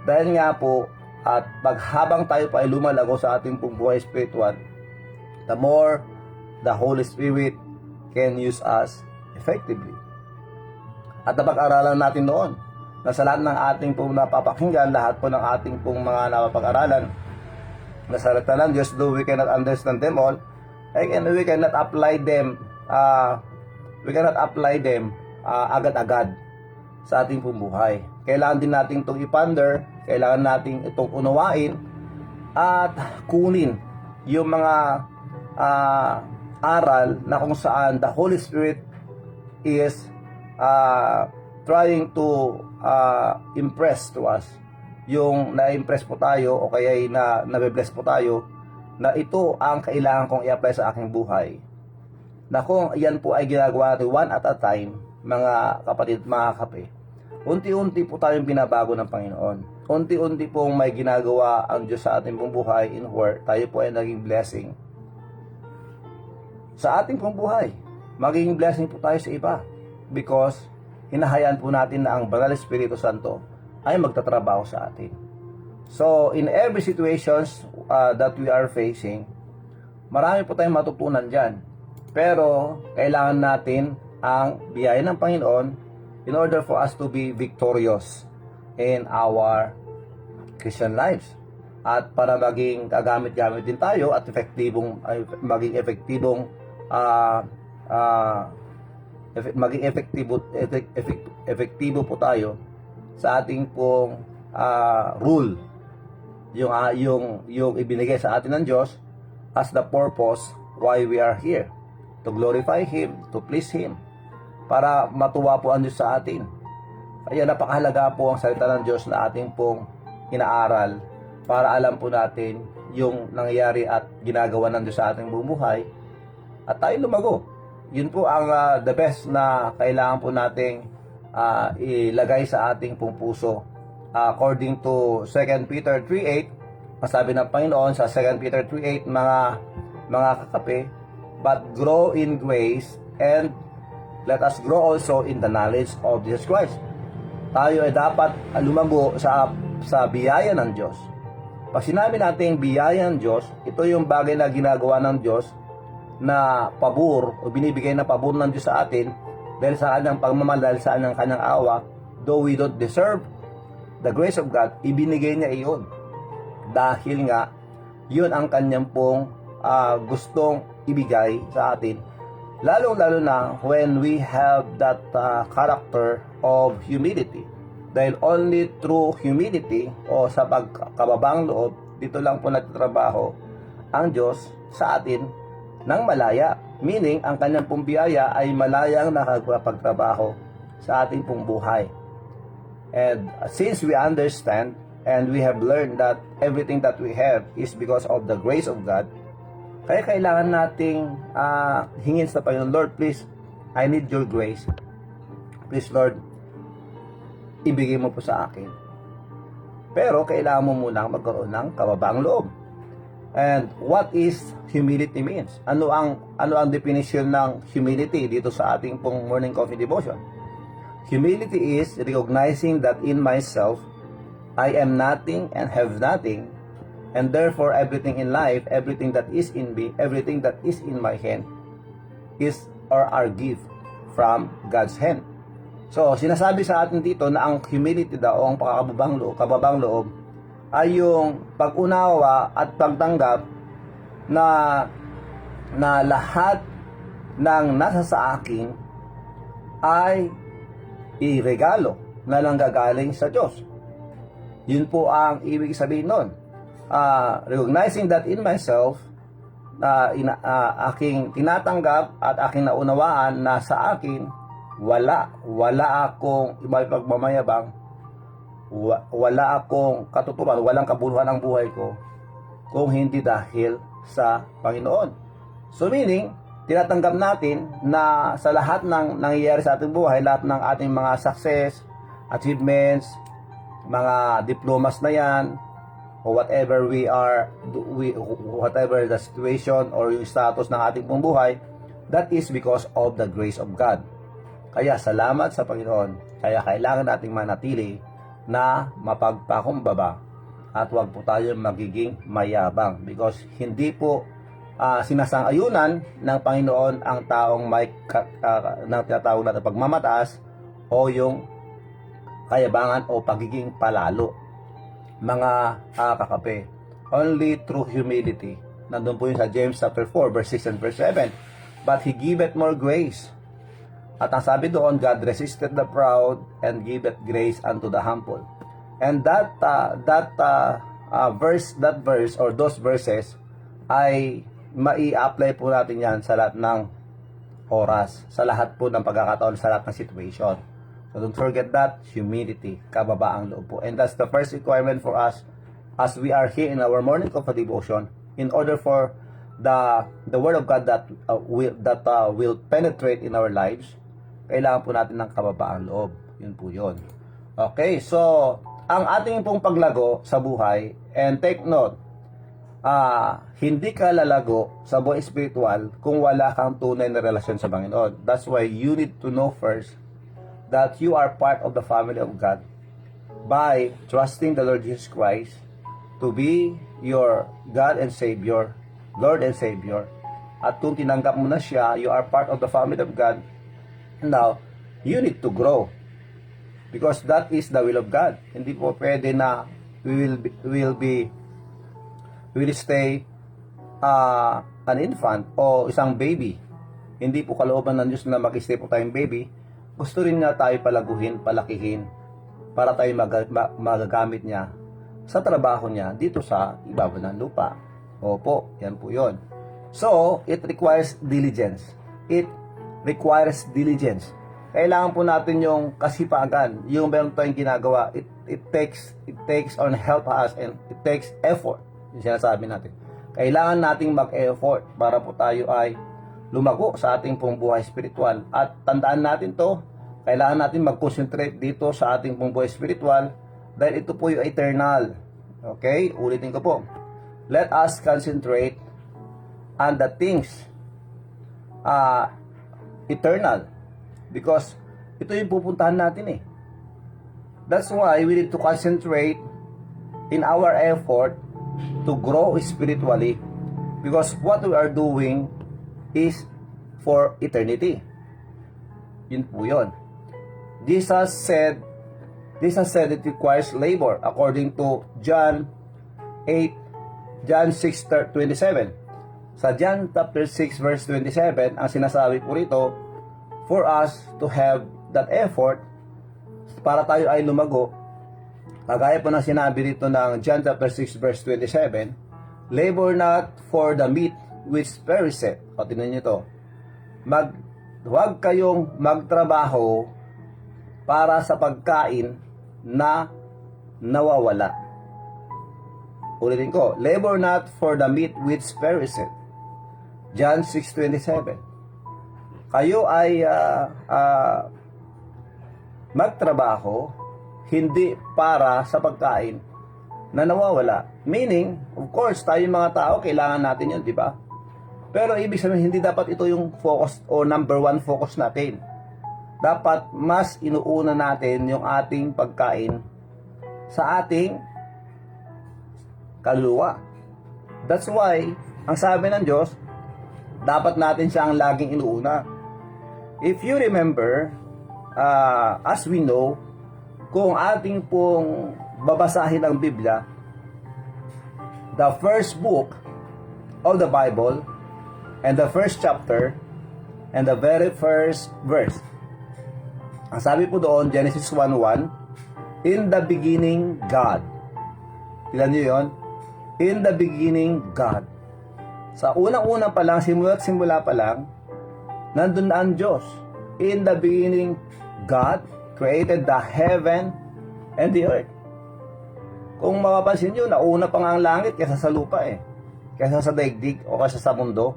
S1: dahil nga po at paghabang tayo pa ay lumalago sa ating pong buhay spiritual, the more the Holy Spirit can use us effectively. At napag-aralan natin noon na sa lahat ng ating pong napapakinggan, lahat po ng ating pong mga napapag-aralan na salita ng Diyos, though we cannot understand them all, and we cannot apply them agad-agad sa ating pong buhay. Kailangan din natin itong i-ponder, kailangan natin itong unawain at kunin yung mga aral na kung saan the Holy Spirit is trying to impress to us. Yung na-impress po tayo o kaya na-bless po tayo na ito ang kailangan kong i-apply sa aking buhay. Na kung yan po ay ginagawa natin one at a time, mga kapatid, mga kape, unti-unti po tayong binabago ng Panginoon. Unti-unti pong may ginagawa ang Diyos sa ating pong buhay, in where tayo po ay naging blessing sa ating pong buhay. Magiging blessing po tayo sa iba because hinahayaan po natin na ang Banal Espiritu Santo ay magtatrabaho sa atin. So, in every situations that we are facing, marami po tayong matutunan dyan. Pero, kailangan natin ang biyaya ng Panginoon in order for us to be victorious in our Christian lives. At para maging kagamit-gamit din tayo at maging efektibo po tayo sa ating pong rule, yung ibinigay sa atin ng Diyos as the purpose why we are here, to glorify Him, to please Him, para matuwa po ang Diyos sa atin. Kaya napakahalaga po ang salita ng Diyos na ating pong inaaral para alam po natin yung nangyayari at ginagawa ng Diyos sa ating buhay at tayo lumago. Yun po ang the best na kailangan po nating ilagay sa ating pong puso. According to 2 Peter 3:8, masabi ng Panginoon sa 2 Peter 3:8, mga kakape, but grow in grace and let us grow also in the knowledge of Jesus Christ. Tayo ay dapat lumago sa biyaya ng Diyos. Pag sinabi natin biyaya ng Diyos, ito yung bagay na ginagawa ng Diyos na pabor o binibigay na pabor ng Diyos sa atin dahil sa kanyang pagmamahal, dahil sa kanyang awa, though we don't deserve the grace of God, ibinigay niya iyon. Dahil nga, yun ang kanyang pong gustong ibigay sa atin. Lalo-lalo na when we have that character of humility. Dahil only through humility o sa pagkababang loob, dito lang po nagtatrabaho ang Diyos sa atin ng malaya. Meaning, ang kanyang pong biyaya ay malayang nakapagtrabaho sa ating pong buhay. And since we understand and we have learned that everything that we have is because of the grace of God, kaya kailangan nating hingin sa Panginoon, Lord, please, I need your grace. Please, Lord, ibigay mo po sa akin. Pero kailangan mo munang magkaroon ng kababaang loob. And what is humility means? Ano ang definition ng humility dito sa ating pong morning coffee devotion? Humility is recognizing that in myself, I am nothing and have nothing, and therefore everything in life, everything that is in me, everything that is in my hand is or are gift from God's hand. So, sinasabi sa atin dito na ang humility daw o ang kababang loob ay yung pag-unawa at pagtanggap na lahat ng nasa sa akin ay iregalo na nanggagaling sa Diyos. Yun po ang ibig sabihin nun. Recognizing that in myself, aking tinatanggap at aking naunawaan na sa akin, wala akong pagmamayabang, wala akong katuturan, walang kabuluhan ang buhay ko kung hindi dahil sa Panginoon. So meaning, tinatanggap natin na sa lahat ng nangyayari sa ating buhay, lahat ng ating mga success, achievements, mga diplomas na yan, o whatever whatever the situation or yung status ng ating pong buhay, that is because of the grace of God. Kaya salamat sa Panginoon. Kaya kailangan nating manatili na mapagpakumbaba at huwag po tayo magiging mayabang, because hindi po sinasang-ayunan ng Panginoon ang taong may na tinatawag natin pagmamataas o yung kayabangan o pagiging palalo. Mga kakape, only through humility. Nandun po yun sa James chapter 4 verse 6 and verse 7. But He giveth more grace. At ang sabi doon, God resisted the proud and giveth grace unto the humble. And that verse or those verses ay mai-apply po natin yan sa lahat ng oras, sa lahat po ng pagkakataon, sa lahat ng situation. So don't forget that, humility, kababaang loob po. And that's the first requirement for us as we are here in our morning coffee devotion, in order for the Word of God that will penetrate in our lives. Kailangan po natin ng kababaang loob. Yun po yun. Okay, so ang ating pong paglago sa buhay, and take note, hindi ka lalago sa buhay spiritual kung wala kang tunay na relasyon sa Panginoon. That's why you need to know first that you are part of the family of God by trusting the Lord Jesus Christ to be your God and Savior, Lord and Savior. At kung tinanggap mo na siya, you are part of the family of God. Now, you need to grow, because that is the will of God. Hindi po pwede na we will stay an infant o isang baby. Hindi po kalooban ng Diyos na mag-stay po tayong baby. Gusto rin nga tayo palaguhin, palakihin para tayo magagamit niya sa trabaho niya dito sa ibabaw ng lupa. Opo, yan po yun. So, it requires diligence. It requires diligence. Kailangan po natin yung kasipagan, yung meron tayong ginagawa. It takes on help us, and it takes effort. Yung sinasabi natin. Kailangan nating mag-effort para po tayo ay lumago sa ating pong buhay spiritual. At tandaan natin to, kailangan natin mag-concentrate dito sa ating pong buhay spiritual dahil ito po yung eternal. Okay? Ulitin ko po. Let us concentrate on the things eternal, because ito yung pupuntahan natin eh. That's why we need to concentrate in our effort to grow spiritually, because what we are doing is for eternity. Yun po yun. Jesus said it requires labor according to John 6:27. Sa John chapter 6 verse 27, ang sinasabi po rito, for us to have that effort, para tayo ay lumago, kagaya po ng sinabi rito ng John chapter 6 verse 27, labor not for the meat which perisheth. O, tingnan nyo to. Huwag kayong magtrabaho para sa pagkain na nawawala. Ulitin ko, labor not for the meat which perisheth. John 6:27. Kayo ay magtrabaho hindi para sa pagkain na nawawala. Meaning, of course, tayong mga tao, kailangan natin yun, di ba? Pero ibig sabihin, hindi dapat ito yung focus o number one focus natin. Dapat mas inuuna natin yung ating pagkain sa ating kaluluwa. That's why, ang sabi ng Diyos, dapat natin siyang laging inuuna. If you remember, as we know, kung ating pong babasahin ang Biblia, the first book of the Bible, and the first chapter, and the very first verse, ang sabi po doon, Genesis 1:1, in the beginning, God. Tignan niyo yun? In the beginning, God. Sa unang-una pa lang, simula pa lang, nandun na ang Diyos. In the beginning, God created the heaven and the earth. Kung mapapansin nyo, nauna pa nga ang langit kaysa sa lupa kaysa sa daigdig o kaysa sa mundo.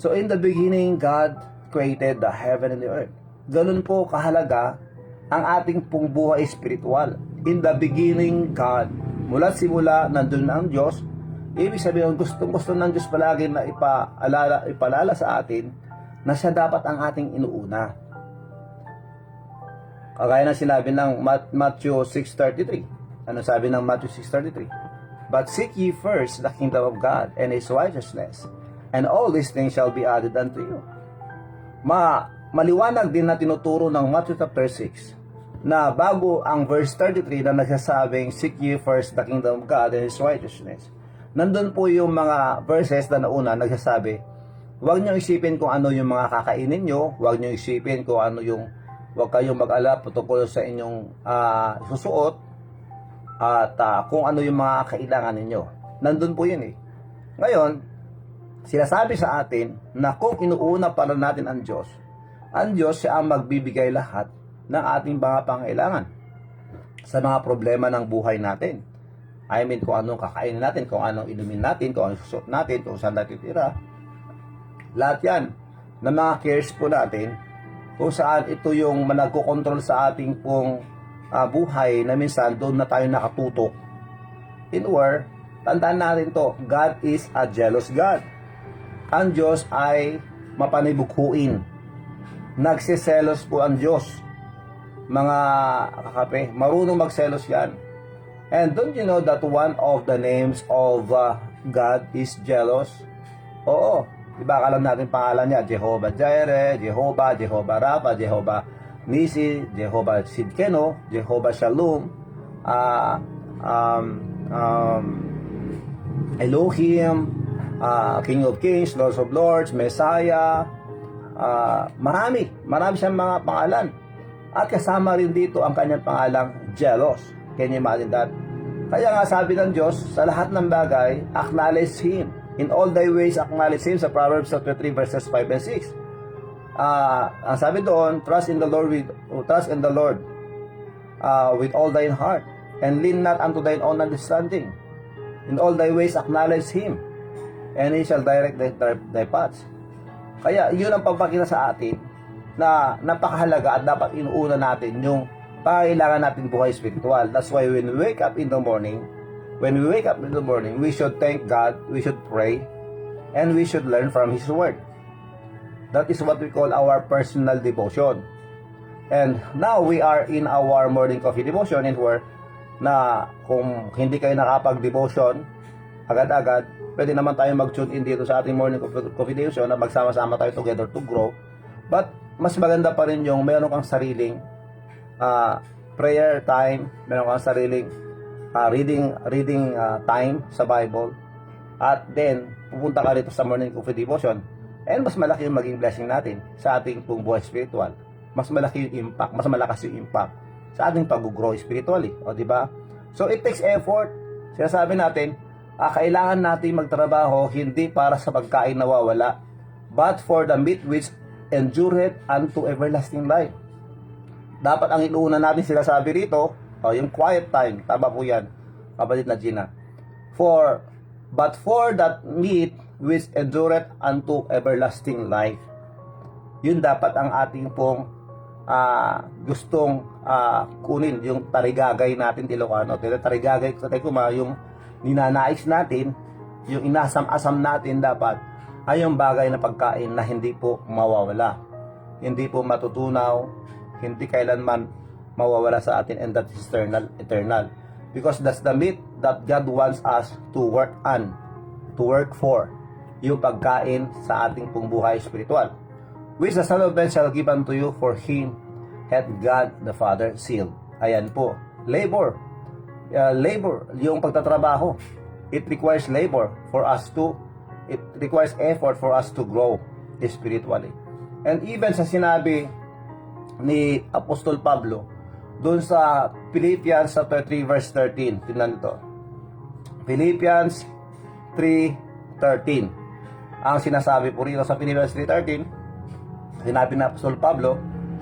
S1: So in the beginning, God created the heaven and the earth. Ganun po kahalaga ang ating pong buhay espiritual. In the beginning, God. Mula't simula, nandun na ang Diyos. Ibig sabihin, gusto ng Diyos palagi na ipalala sa atin na siya dapat ang ating inuuna. Kagaya na sinabi ng Matthew 6:33. Ano sabi ng Matthew 6:33? But seek ye first the kingdom of God and His righteousness, and all these things shall be added unto you. Maliwanag din na tinuturo ng Matthew chapter 6 na bago ang verse 33 na nagsasabing seek ye first the kingdom of God and His righteousness, nandun po yung mga verses na nauna nagsasabi, huwag nyo isipin kung ano yung mga kakainin nyo, huwag nyo isipin kung ano yung, huwag kayong mag-alala protocol sa inyong susuot, at kung ano yung mga kailangan ninyo. Nandun po yun Ngayon, sinasabi sa atin na kung inuuna para natin ang Diyos siya ang magbibigay lahat ng ating mga pangailangan sa mga problema ng buhay natin. I mean, kung anong kakainin natin, kung anong inumin natin, kung anong susuot natin, kung saan natin tira. Lahat yan ng mga cares po natin, kung saan ito yung nagkokontrol sa ating pong buhay na minsan doon na tayo nakatutok. In war, tandaan natin to, God is a jealous God. Ang Diyos ay mapanibughuin. Nagsiselos po ang Diyos. Mga kakape, marunong magselos yan. And don't you know that one of the names of God is jealous? Oo. Diba alam natin pangalan niya? Jehovah Jireh, Jehovah Rapha, Jehovah Nisi, Jehovah Sidkeno, Jehovah Shalom, Elohim, King of Kings, Lord of Lords, Messiah, marami siyang mga pangalan. At kasama rin dito ang kanyang pangalang jealous. Can you imagine that? Kaya nga sabi ng Diyos, sa lahat ng bagay, acknowledge Him. In all thy ways, acknowledge Him, sa Proverbs 3 verses 5 and 6. Ang sabi doon, trust in the Lord with all thine heart, and lean not unto thine own understanding. In all thy ways acknowledge Him, and He shall direct thy paths. Kaya yun ang pagpakita sa atin na napakahalaga at dapat inuuna natin yung pangailangan natin buhay spiritual. That's why when we wake up in the morning, we should thank God, we should pray, and we should learn from His Word. That is what we call our personal devotion. And now we are in our morning coffee devotion, and where na kung hindi kayo nakapag-devotion agad-agad, pwede naman tayo mag-tune in dito sa ating morning coffee devotion na magsama-sama tayo together to grow. But mas maganda pa rin yung meron kang sariling prayer time, meron kang sariling reading time sa Bible, at then pupunta ka rito sa morning coffee devotion, and mas malaki yung maging blessing natin sa ating pong buhay spiritual. Mas malaki yung impact, mas malakas yung impact sa ating pag-grow spiritually, o di ba? So it takes effort. Sinasabi natin, kailangan natin magtrabaho hindi para sa pagkain na wawala, but for the meat which endureth unto everlasting life. Dapat ang inuuna natin sinasabi rito, yung quiet time. Tama po yan, kapatid na Gina. But for that meat which endureth unto everlasting life. Yun dapat ang ating pong gustong kunin, yung tarigagay natin Ilocano. Tarigagay sa Tekuma, yung ninanais natin, yung inasam-asam natin dapat ay yung bagay na pagkain na hindi po mawawala, hindi po matutunaw, hindi kailanman mawawala sa atin, and that is eternal. Because that's the meat that God wants us to work for, yung pagkain sa ating pong buhay spiritual. Which the Son of Man shall give unto you, for him hath God the Father sealed. Ayan po, labor, yung pagtatrabaho. It requires labor for us to, it requires effort for us to grow spiritually. And even sa sinabi ni Apostol Pablo doon sa Philippians 3 verse 13, tingnan nito. Philippians 3:13. Ang sinasabi po rito sa Philippians 3:13, sinabi ni Apostol Pablo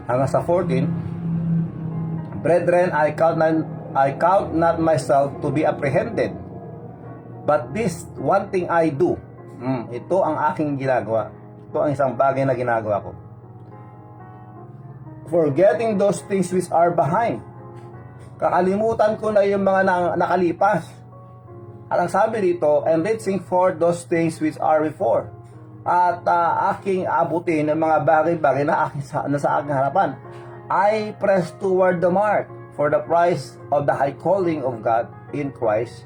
S1: hanggang sa 14, Brethren, I count not myself to be apprehended, but this one thing I do. Ito ang aking ginagawa. Ito ang isang bagay na ginagawa ko. Forgetting those things which are behind. Kakalimutan ko na yung mga nakalipas. At ang sabi dito, and reaching for those things which are before. At aking abutin ng mga bagay-bagay na sa aking harapan. I press toward the mark for the prize of the high calling of God in Christ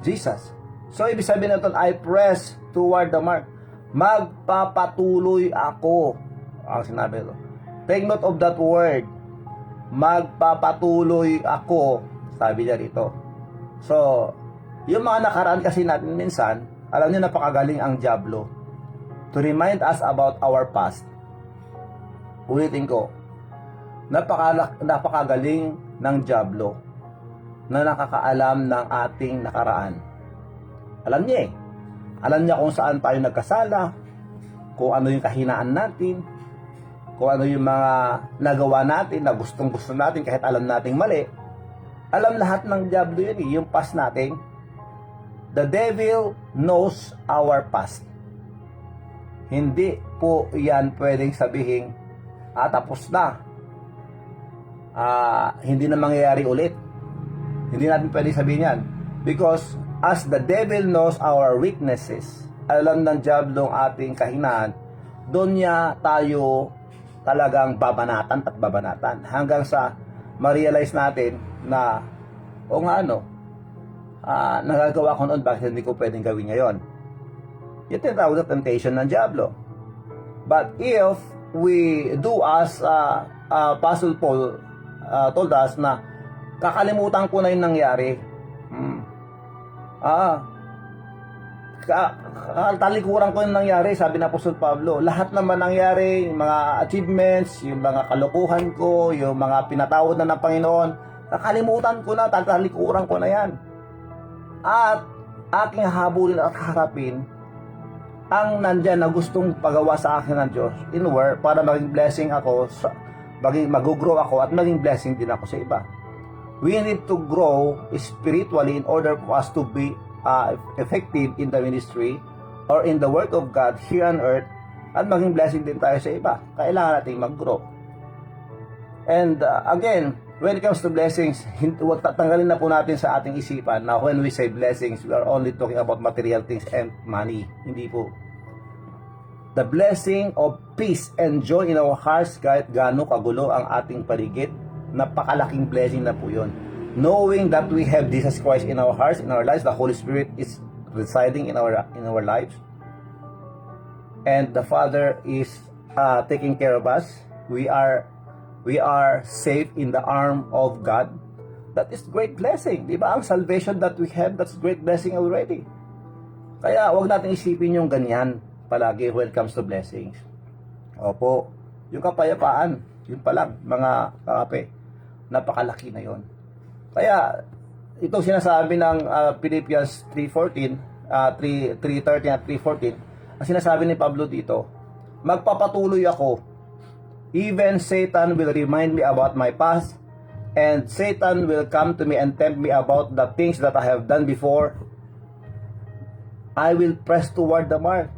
S1: Jesus. So, ibig sabihin natin, I press toward the mark. Magpapatuloy ako. Ang sinabi ito. Take note of that word. Magpapatuloy ako. Sabi niya rito. So, yung mga nakaraan kasi natin minsan, alam niyo napakagaling ang Diablo to remind us about our past. Ulitin ko. Napakagaling ng Diablo na nakakaalam ng ating nakaraan. Alam niya eh. Alam niya kung saan tayo nagkasala, kung ano yung kahinaan natin, kung ano yung mga nagawa natin na gustong-gusto natin kahit alam nating mali. Alam lahat ng Diablo yun eh, yung past natin. The devil knows our past. Hindi po yan pwedeng sabihin, tapos na. Hindi na mangyayari ulit. Hindi natin pwedeng sabihin yan. Because as the devil knows our weaknesses, alam ng Diablo ang ating kahinaan, doon niya tayo talagang babanatan at babanatan hanggang sa ma-realize natin na nagagawa ko noon, bakit hindi ko pwedeng gawin ngayon? Ito yung tawag na temptation ng Diablo. But if we do as Apostle Paul told us na kakalimutan ko na yung nangyari, talikuran ko yung nangyari, sabi na Apostol Pablo. Lahat naman nangyari, yung mga achievements, yung mga kalokohan ko, yung mga pinatawad na ng Panginoon, nakalimutan ko na, talikuran ko na yan. At aking habulin at harapin ang nandyan na gustong pagawa sa akin ng Diyos in war, para maging blessing ako, mag-grow ako at maging blessing din ako sa iba. We need to grow spiritually in order for us to be effective in the ministry or in the work of God here on earth, at maging blessing din tayo sa iba. Kailangan natin mag-grow. And again, when it comes to blessings, tatanggalin na po natin sa ating isipan na when we say blessings, we are only talking about material things and money. Hindi po. The blessing of peace and joy in our hearts, kahit gaano kagulo ang ating paligid, napakalaking blessing na po yun. Knowing that we have Jesus Christ in our hearts, in our lives, the Holy Spirit is residing in our lives, and the Father is taking care of us, we are safe in the arm of God. That is great blessing. Di ba? Ang salvation that we have, that's great blessing already. Kaya wag natin isipin yung ganyan palagi when it comes to blessings. Opo, yung kapayapaan, yun pa lang, mga kakape, napakalaki na yon. Kaya, itong sinasabi ng Philippians 3:14, 3:13 at 3:14, ang sinasabi ni Pablo dito, magpapatuloy ako. Even Satan will remind me about my past, and Satan will come to me and tempt me about the things that I have done before. I will press toward the mark.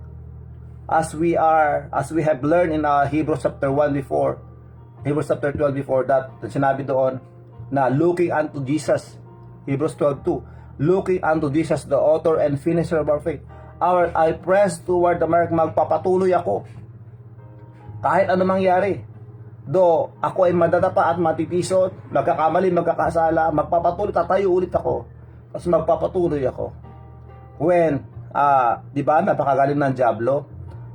S1: As we have learned in Hebrews chapter 1 before, Hebrews chapter 12 before that, sinabi doon na looking unto Jesus, Hebrews 12:2, looking unto Jesus, the author and finisher of our faith. I press toward the mark, magpapatuloy ako. Kahit ano mangyari, do ako ay madadapa at matitisod, magkakamali, magkakasala, magpapatuloy, tatayo ulit ako. Tapos magpapatuloy ako. When, di ba, napakagaling ng Diablo,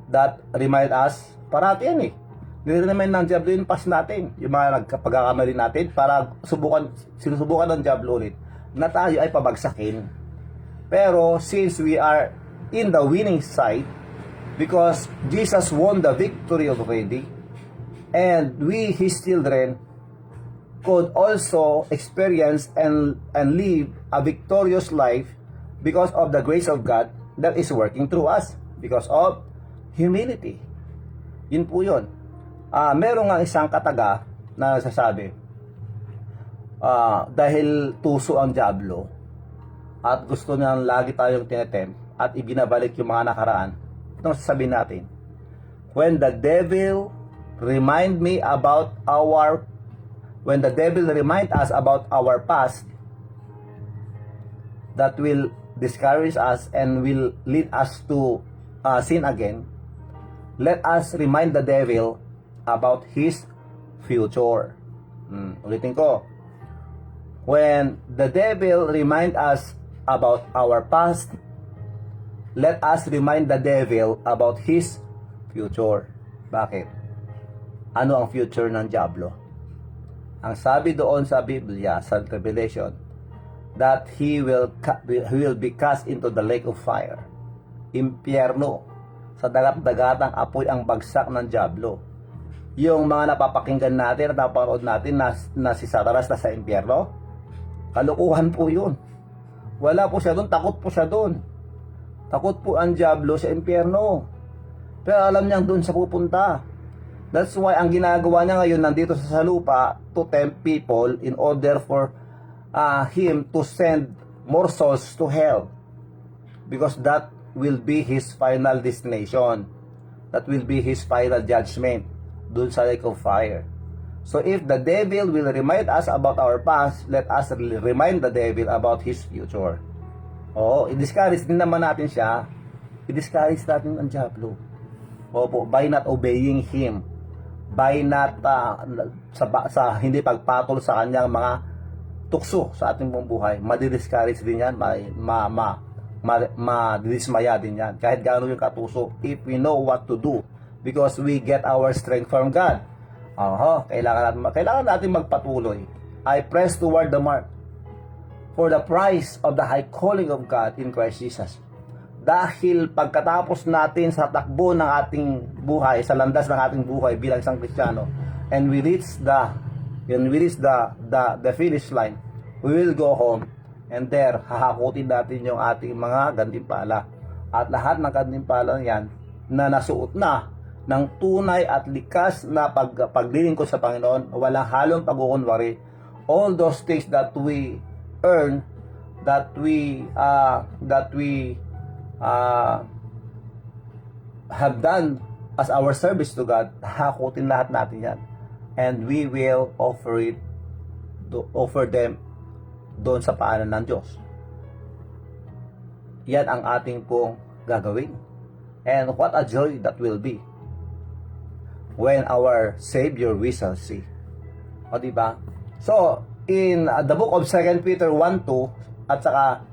S1: that remind us, parati yan eh. Nire-remind ng Diablo yung past natin, yung mga nagkapagkakamali natin, para sinusubukan ng Diablo ulit, na tayo ay pabagsakin. Pero, since we are in the winning side, because Jesus won the victory already, and we, His children, could also experience and live a victorious life because of the grace of God that is working through us, because of humility. Yun po yun. Meron nga isang kataga na nagsasabi, dahil tuso ang Diablo at gusto niyang lagi tayong tinetempt at ibinabalik yung mga nakaraan, itong sasabihin natin, when the devil remind us about our past, that will discourage us and will lead us to sin again, let us remind the devil about his future. Ulitin ko. When the devil remind us about our past, let us remind the devil about his future. Bakit? Ano ang future ng Diablo? Ang sabi doon sa Biblia, sa Revelation, that he will be cast into the lake of fire. Impyerno. Sa dagat-dagatang apoy ang bagsak ng Diablo. Yung mga napapakinggan natin at napapanood natin na si Satanas na sa impyerno, kalukuhan po yun. Wala po siya doon, takot po siya doon. Takot po ang Diablo sa impyerno. Pero alam niyang doon sa pupunta. That's why ang ginagawa niya ngayon nandito sa lupa to tempt people in order for him to send more souls to hell. Because that will be his final destination. That will be his final judgment dun sa lake of fire. So if the devil will remind us about our past, let us remind the devil about his future. I-discourage din naman natin siya. I-discourage natin ang Diablo. Opo, by not obeying him. By not sa hindi pagpatol sa kanyang mga tukso sa ating buhay. Madi-discourage din yan. Madismaya din yan. Kahit gaano yung katuso. If we know what to do. Because we get our strength from God. Kailangan natin magpatuloy. I press toward the mark for the prize of the high calling of God in Christ Jesus. Dahil pagkatapos natin sa takbo ng ating buhay, sa landas ng ating buhay bilang isang Kristiyano, and we reach the finish line, we will go home, and there, hahakutin natin yung ating mga gantimpala. At lahat ng gantimpala yan na nasuot na ng tunay at likas na paglilingkod sa Panginoon, walang halong pagkukunwari. All those things that we earn, that we have done as our service to God, hakutin lahat natin yan. And we will offer them doon sa paanan ng Diyos. Yan ang ating pong gagawin. And what a joy that will be when our Savior we shall see. O diba? So, in the book of 2 Peter 1:2, at saka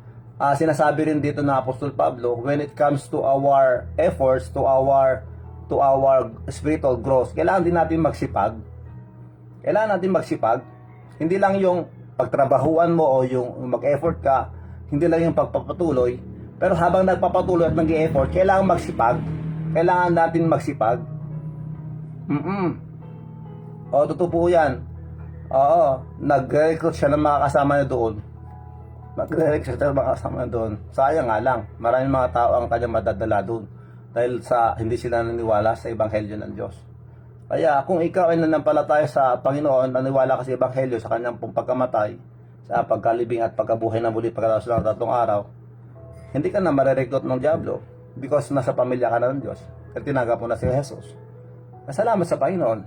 S1: sinasabi rin dito ng Apostol Pablo, when it comes to our efforts, to our to our spiritual growth, kailangan din natin magsipag. Kailangan natin magsipag. Hindi lang yung pagtrabahuan mo o yung mag-effort ka, hindi lang yung pagpapatuloy, pero habang nagpapatuloy at nag-effort, kailangan magsipag. Kailangan natin magsipag. O, totoo po yan. Oo, nag-recruit siya ng mga kasama niya doon. Nag-recruit siya ng mga kasama niya doon. Sayang nga lang, maraming mga tao ang kanyang madadala doon dahil sa hindi sila naniwala sa ebanghelyo ng Diyos. Kaya kung ikaw ay nanampalataya sa Panginoon, naniwala ka sa ebanghelyo, sa kanyang pagkamatay, sa pagkalibing at pagkabuhay na muli pagkatapos ng 3 araw, hindi ka na marerecruit ng diablo because nasa pamilya ka na ng Diyos at tinanggap mo na si Jesus. Salamat sa Panginoon.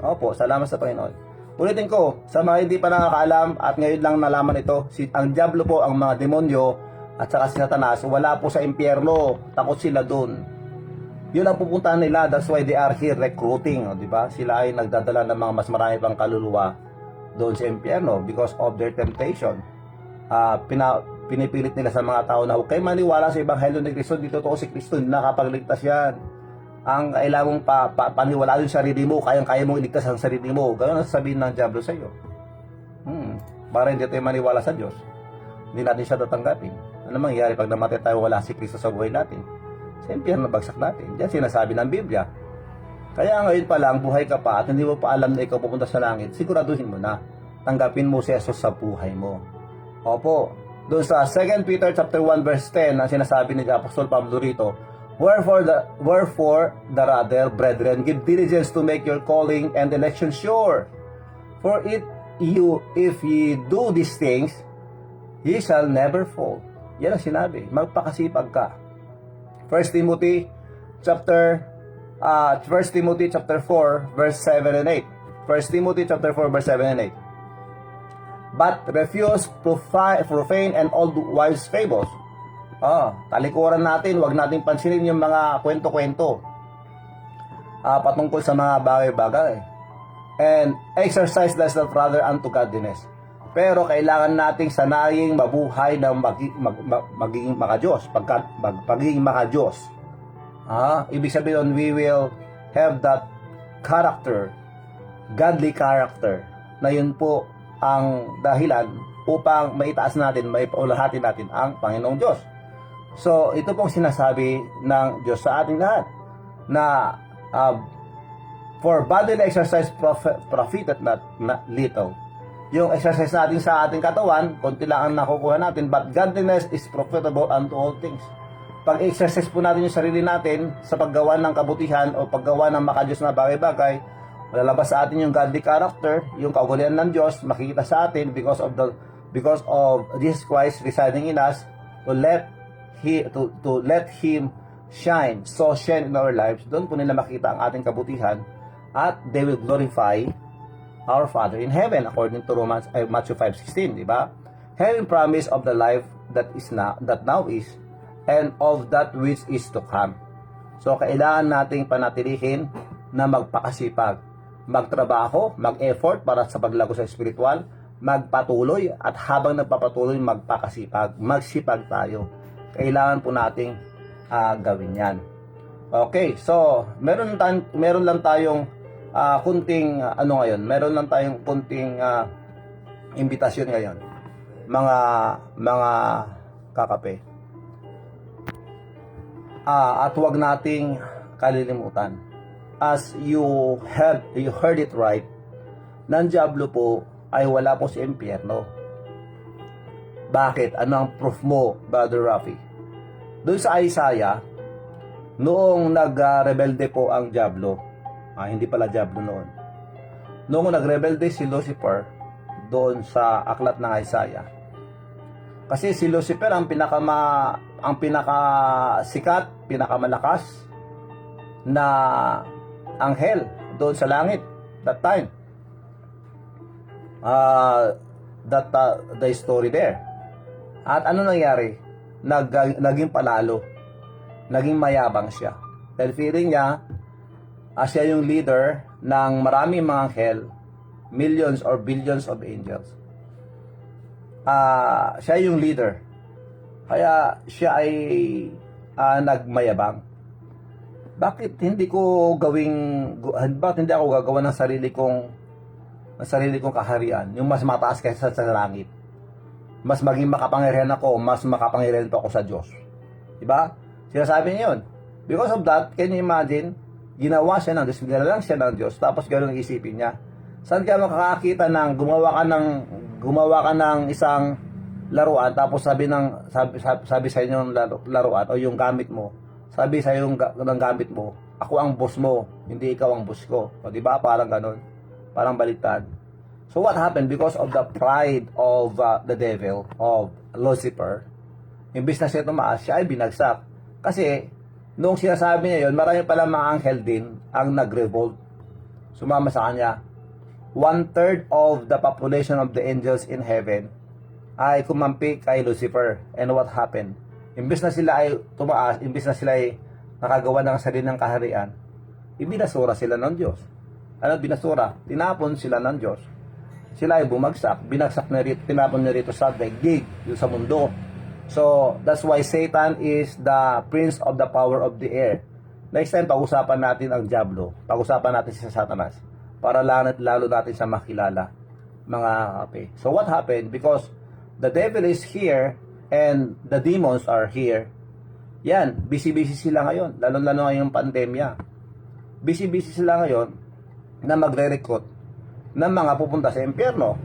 S1: Opo, salamat sa Panginoon. Ulitin ko, sa mga hindi pa nakakaalam at ngayon lang nalaman ito, ang diablo po, ang mga demonyo at saka si Satanas, wala po sa impyerno. Takot sila doon. Yun ang pupuntahan nila. That's why they are here recruiting. Di ba? Sila ay nagdadala ng mga mas marami pang kaluluwa doon sa impyerno because of their temptation. Pinipilit nila sa mga tao na huwag kayo maniwala sa ebanghelyo ni Kristo. Dito totoo si Kristo, nakapagligtas yan. Ang kailangan mong paniwalaan yung sarili mo, kaya mong iligtas ang sarili mo. Ganoon ang sabihin ng diablo sa iyo. Para hindi tayo maniwala sa Diyos, hindi natin siya tatanggapin. Ano mangyayari pag namatay tayo, wala si Kristo sa buhay natin? Sa impyerno bagsak natin. Diyan sinasabi ng Biblia. Kaya ngayon pa lang, buhay ka pa at hindi mo pa alam na ikaw pupunta sa langit, siguraduhin mo na. Tanggapin mo si Jesus sa buhay mo. Opo. Doon sa 2 Peter chapter 1 verse 10, ang sinasabi ni Apostol Pablo rito, Wherefore the rather, brethren, give diligence to make your calling and election sure. For if ye do these things, ye shall never fall. Yan ang sinabi. Magpakasipag ka. 1 Timothy chapter 4 verse 7 and 8. 1 Timothy chapter 4 verse 7 and 8. But refuse profane and old wives' fables. Talikuran natin, wag natin pansinin yung mga kwento-kwento patungkol sa mga bagay-bagay. And exercise thyself rather unto godliness. Pero kailangan nating sanayin mabuhay ng magiging makadiyos, pagiging makadiyos. Ibig sabihin, we will have that character, godly character, na yun po ang dahilan upang maitaas natin, maipaulahati natin ang Panginoong Diyos. So, ito pong sinasabi ng Diyos sa ating lahat na for bodily exercise profiteth not little. Yung exercise natin sa ating katawan, konti lang ang nakukuha natin, but godliness is profitable unto all things. Pag-exercise po natin yung sarili natin sa paggawa ng kabutihan o paggawa ng makadiyos na bagay-bagay, malalabas sa atin yung godly character, yung kaugalian ng Diyos, makikita sa atin because of Jesus Christ residing in us, to let Him shine, so shine in our lives. Doon po nila makita ang ating kabutihan at they will glorify our Father in heaven according to Matthew 5:16, di ba? Having promise of the life that now is and of that which is to come. So kailangan nating panatilihin na magpakasipag, magtrabaho, mag-effort para sa paglago sa spiritual, magpatuloy at habang nagpapatuloy magpakasipag, magsipag tayo. Kailangan po nating gawin yan. Okay, so meron lang tayong kunting meron lang tayong kunting imbitasyon ngayon, mga kakape. At huwag nating kalilimutan, as you heard it right, ng diablo po ay wala po sa impyerno. Bakit? Ano ang proof mo, Brother Rafi? Doon sa Isaiah, noong nagrebelde po ang diablo, hindi pala diablo noon. Noong nagrebelde si Lucifer doon sa aklat ng Isaiah. Kasi si Lucifer ang pinakasikat, pinakamalakas na anghel doon sa langit that time. The story there. At ano nangyari? Naging panalo. Naging mayabang siya. Dahil feeling niya, siya yung leader ng maraming mga anghel, millions or billions of angels. Siya yung leader. Kaya siya ay nagmayabang. bakit hindi ako gagawa ng sarili kong kaharian, yung mas mataas kaysa sa langit. Mas maging makapangyarihan ako, mas makapangyarihan pa ako sa Diyos. Diba? Sinasabi niya yun. Because of that, can you imagine, ginawa siya ng Diyos, ginalang siya ng Diyos, tapos gano'n ang isipin niya. Saan ka makakakita ng gumawa ka ng isang laruan, tapos sabi sa inyo ng laruan, o yung gamit mo, sabi sa iyo ng gamit mo, ako ang boss mo, hindi ikaw ang boss ko. O diba? Parang gano'n. Parang baliktad. So what happened? Because of the pride of the devil, of Lucifer, imbis na siya tumaas, siya ay binagsak. Kasi, nung sinasabi niya yun, marami pala mga anghel din ang nag-revolt. Sumama sa kanya. 1/3 of the population of the angels in heaven ay kumampi kay Lucifer. And what happened? Imbis na sila ay tumaas, imbis na sila ay nakagawa ng sarili ng kaharian, ibinasura sila ng Diyos. Ano binasura? Tinapon sila ng Diyos. Sila ay bumagsak, binagsak na rito, tinapon na rito sa daigdig, sa mundo. So, that's why Satan is the prince of the power of the air. Next time, pag-usapan natin ang Diablo. Pag-usapan natin si Satanas. Para lalo natin siya makilala, mga kape. So, what happened? Because the devil is here and the demons are here. Yan, busy-busy sila ngayon. Lalo-lalo ngayong pandemya. Busy-busy sila ngayon na magre-recruit ng mga pupunta sa impyerno.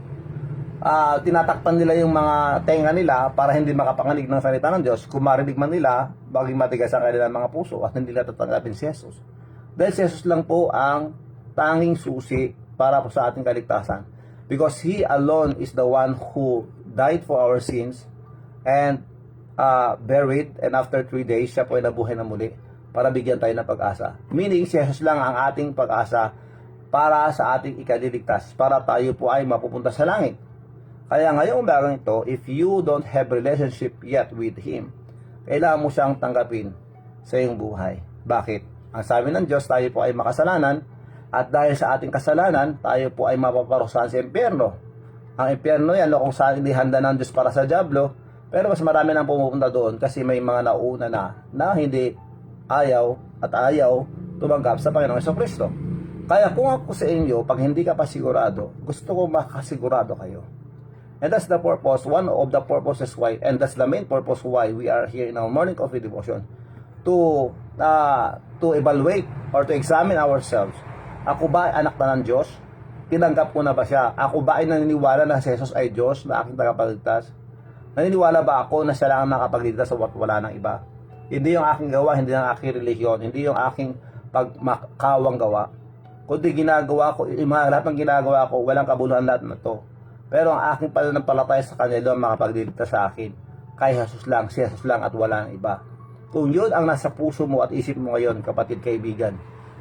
S1: Tinatakpan nila yung mga tenga nila para hindi makapanganig ng salita ng Diyos. Kung marinig man nila, maging matigas ang kanilang mga puso at hindi nila tatanggapin si Jesus. Dahil si Jesus lang po ang tanging susi para po sa ating kaligtasan. Because He alone is the one who died for our sins and buried, and after 3 days, siya po ay nabuhay na muli para bigyan tayo ng pag-asa. Meaning, si Jesus lang ang ating pag-asa para sa ating ikaliligtas, para tayo po ay mapupunta sa langit. Kaya ngayong umagang ito, if you don't have relationship yet with Him, kailangan mo siyang tanggapin sa iyong buhay. Bakit? Ang sabi ng Diyos, tayo po ay makasalanan, at dahil sa ating kasalanan, tayo po ay mapaparusahan sa impyerno. Ang impyerno yan, kung saan inihanda ng Diyos para sa Diablo, pero mas marami nang pumupunta doon kasi may mga nauuna na hindi ayaw tumanggap sa Panginoong Jesucristo. Kaya kung ako sa inyo, pag hindi ka pa sigurado, gusto ko makasigurado kayo. And that's the purpose, one of the purposes why, and that's the main purpose why we are here in our morning coffee devotion, to evaluate or to examine ourselves. Ako ba ay anak na ng Diyos? Tinanggap ko na ba siya? Ako ba ay naniniwala na si Jesus ay Diyos na aking tagapagligtas? Naniniwala ba ako na siya lang ang nakapagligtas sa wala ng iba? Hindi yung aking gawa, hindi yung aking relihiyon, hindi yung aking pagmakawang gawa. Kundi ginagawa ko, lahat ng ginagawa ko, walang kabuluhan lahat na to. Pero ang aking pananampalataya sa Kanya doon makapagligtas sa akin. Kay Jesus lang, si Jesus lang at wala ng iba. Kung yun ang nasa puso mo at isip mo ngayon, kapatid, kaibigan,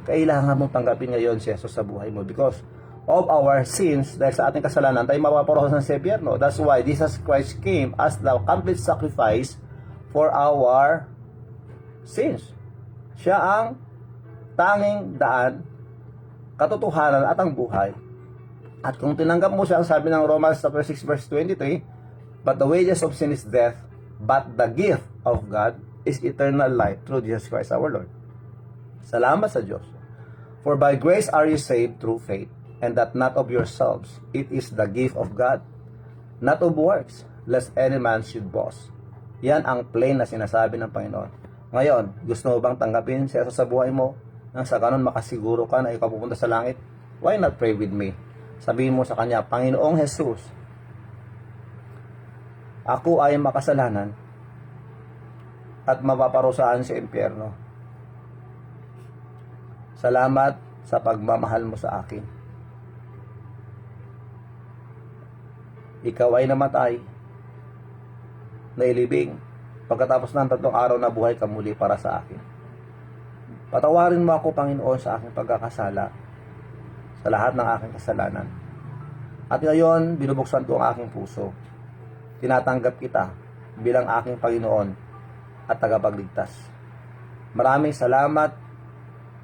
S1: kailangan mong tanggapin ngayon si Jesus sa buhay mo. Because of our sins, dahil sa ating kasalanan, tayo mapaparusahan sa impyerno. That's why Jesus Christ came as the complete sacrifice for our sins. Siya ang tanging daan, katotohanan at ang buhay. At kung tinanggap mo siya, ang sabi ng Romans 6 verse 23, but the wages of sin is death, but the gift of God is eternal life through Jesus Christ our Lord. Salamat sa Diyos. For by grace are you saved through faith, and that not of yourselves, it is the gift of God, not of works, lest any man should boast. Yan ang plain na sinasabi ng Panginoon. Ngayon, gusto mo bang tanggapin si Jesus sa buhay mo? Nang sa ganon makasiguro ka na ikaw pupunta sa langit? Why not pray with me? Sabihin mo sa Kanya, Panginoong Jesus, ako ay makasalanan at mapaparusahan sa impyerno. Salamat sa pagmamahal mo sa akin. Ikaw ay namatay, nailibing, pagkatapos ng 3 araw na buhay ka muli para sa akin. Patawarin mo ako, Panginoon, sa aking pagkakasala, sa lahat ng aking kasalanan. At ngayon, binubuksan ko ang aking puso. Tinatanggap kita bilang aking Panginoon at tagapagligtas. Maraming salamat,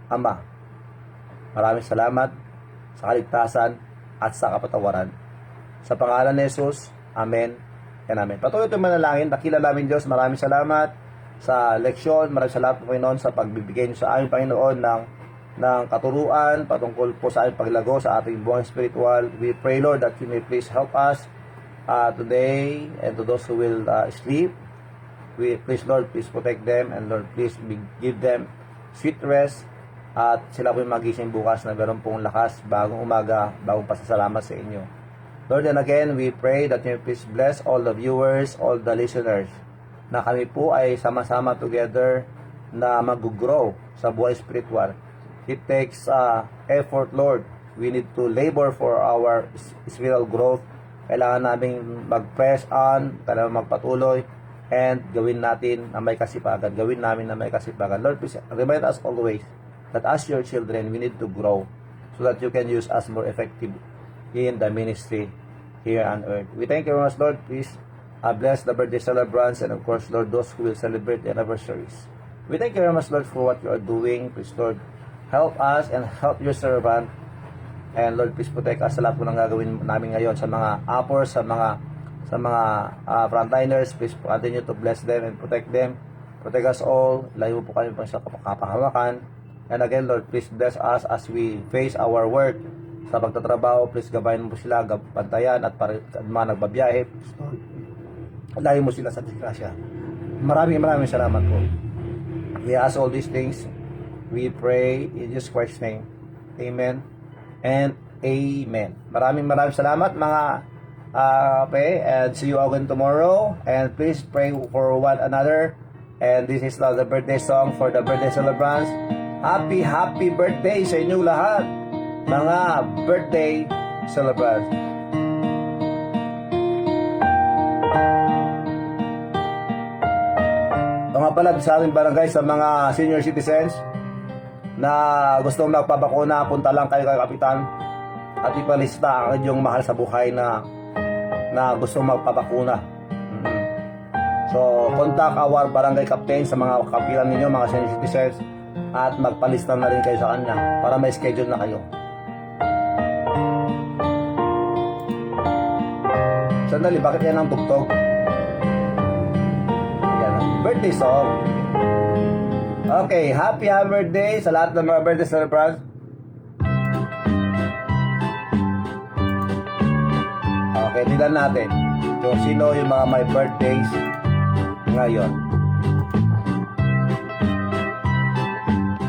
S1: Ama. Maraming salamat sa kaligtasan at sa kapatawaran. Sa pangalan ni Jesus, Amen and Amen. Patuloy ito manalangin. Dakila namin Diyos, maraming salamat sa leksyon. Maraming salamat po, Panginoon, sa pagbibigay niyo sa amin, Panginoon, ng katuruan patungkol po sa ating paglago sa ating buhay spiritual. We pray, Lord, that you may please help us today, and to those who will sleep. We please, Lord, please protect them, and Lord, please give them sweet rest, at sila po yung magising bukas na meron pong lakas, bagong umaga, bagong pasasalamat sa inyo. Lord, and again, we pray that you please bless all the viewers, all the listeners, na kami po ay sama-sama together na mag-grow sa buhay spiritual. It takes effort, Lord. We need to labor for our spiritual growth. Kailangan namin mag-press on, kailangan magpatuloy, and gawin natin na may kasipagan. Gawin namin na may kasipagan. Lord, please remind us always that as your children, we need to grow so that you can use us more effective in the ministry here on earth. We thank you very much, Lord. Please bless the birthday celebrants, and of course, Lord, those who will celebrate the anniversaries. We thank you very much, Lord, for what you are doing. Please, Lord, help us and help your servant. And Lord, please protect us sa lahat po ng gagawin namin ngayon, sa mga uppers, sa mga frontliners. Please continue to bless them and protect them. Protect us all. Layo po kami sa kapahamakan. And again, Lord, please bless us as we face our work sa pagtatrabaho. Please gabayan mo sila, bantayan, at para mga nagbabiyahe, layo mo sila sa disgrasya. Maraming salamat po. We ask all these things. We pray in Jesus Christ's name. Amen and amen. Maraming salamat, mga and see you again tomorrow. And please pray for one another. And this is the birthday song for the birthday celebrants. Happy birthday sa inyong lahat, mga birthday celebrants. Mga pala sa ating barangay, sa mga senior citizens na gustong magpabakuna, punta lang kayo kay Kapitan at ipalista ang inyong mahal sa buhay na gustong magpabakuna. So, contact our barangay captain sa mga kapitan ninyo, mga senior citizens, at magpalista na rin kayo sa kanya para may schedule na kayo. Sandali, bakit yan ang tugtog? Yan, birthday song. Okay, happy birthday sa lahat ng mga birthday celebrants. Okay, tignan natin kung sino yung mga may birthdays ngayon.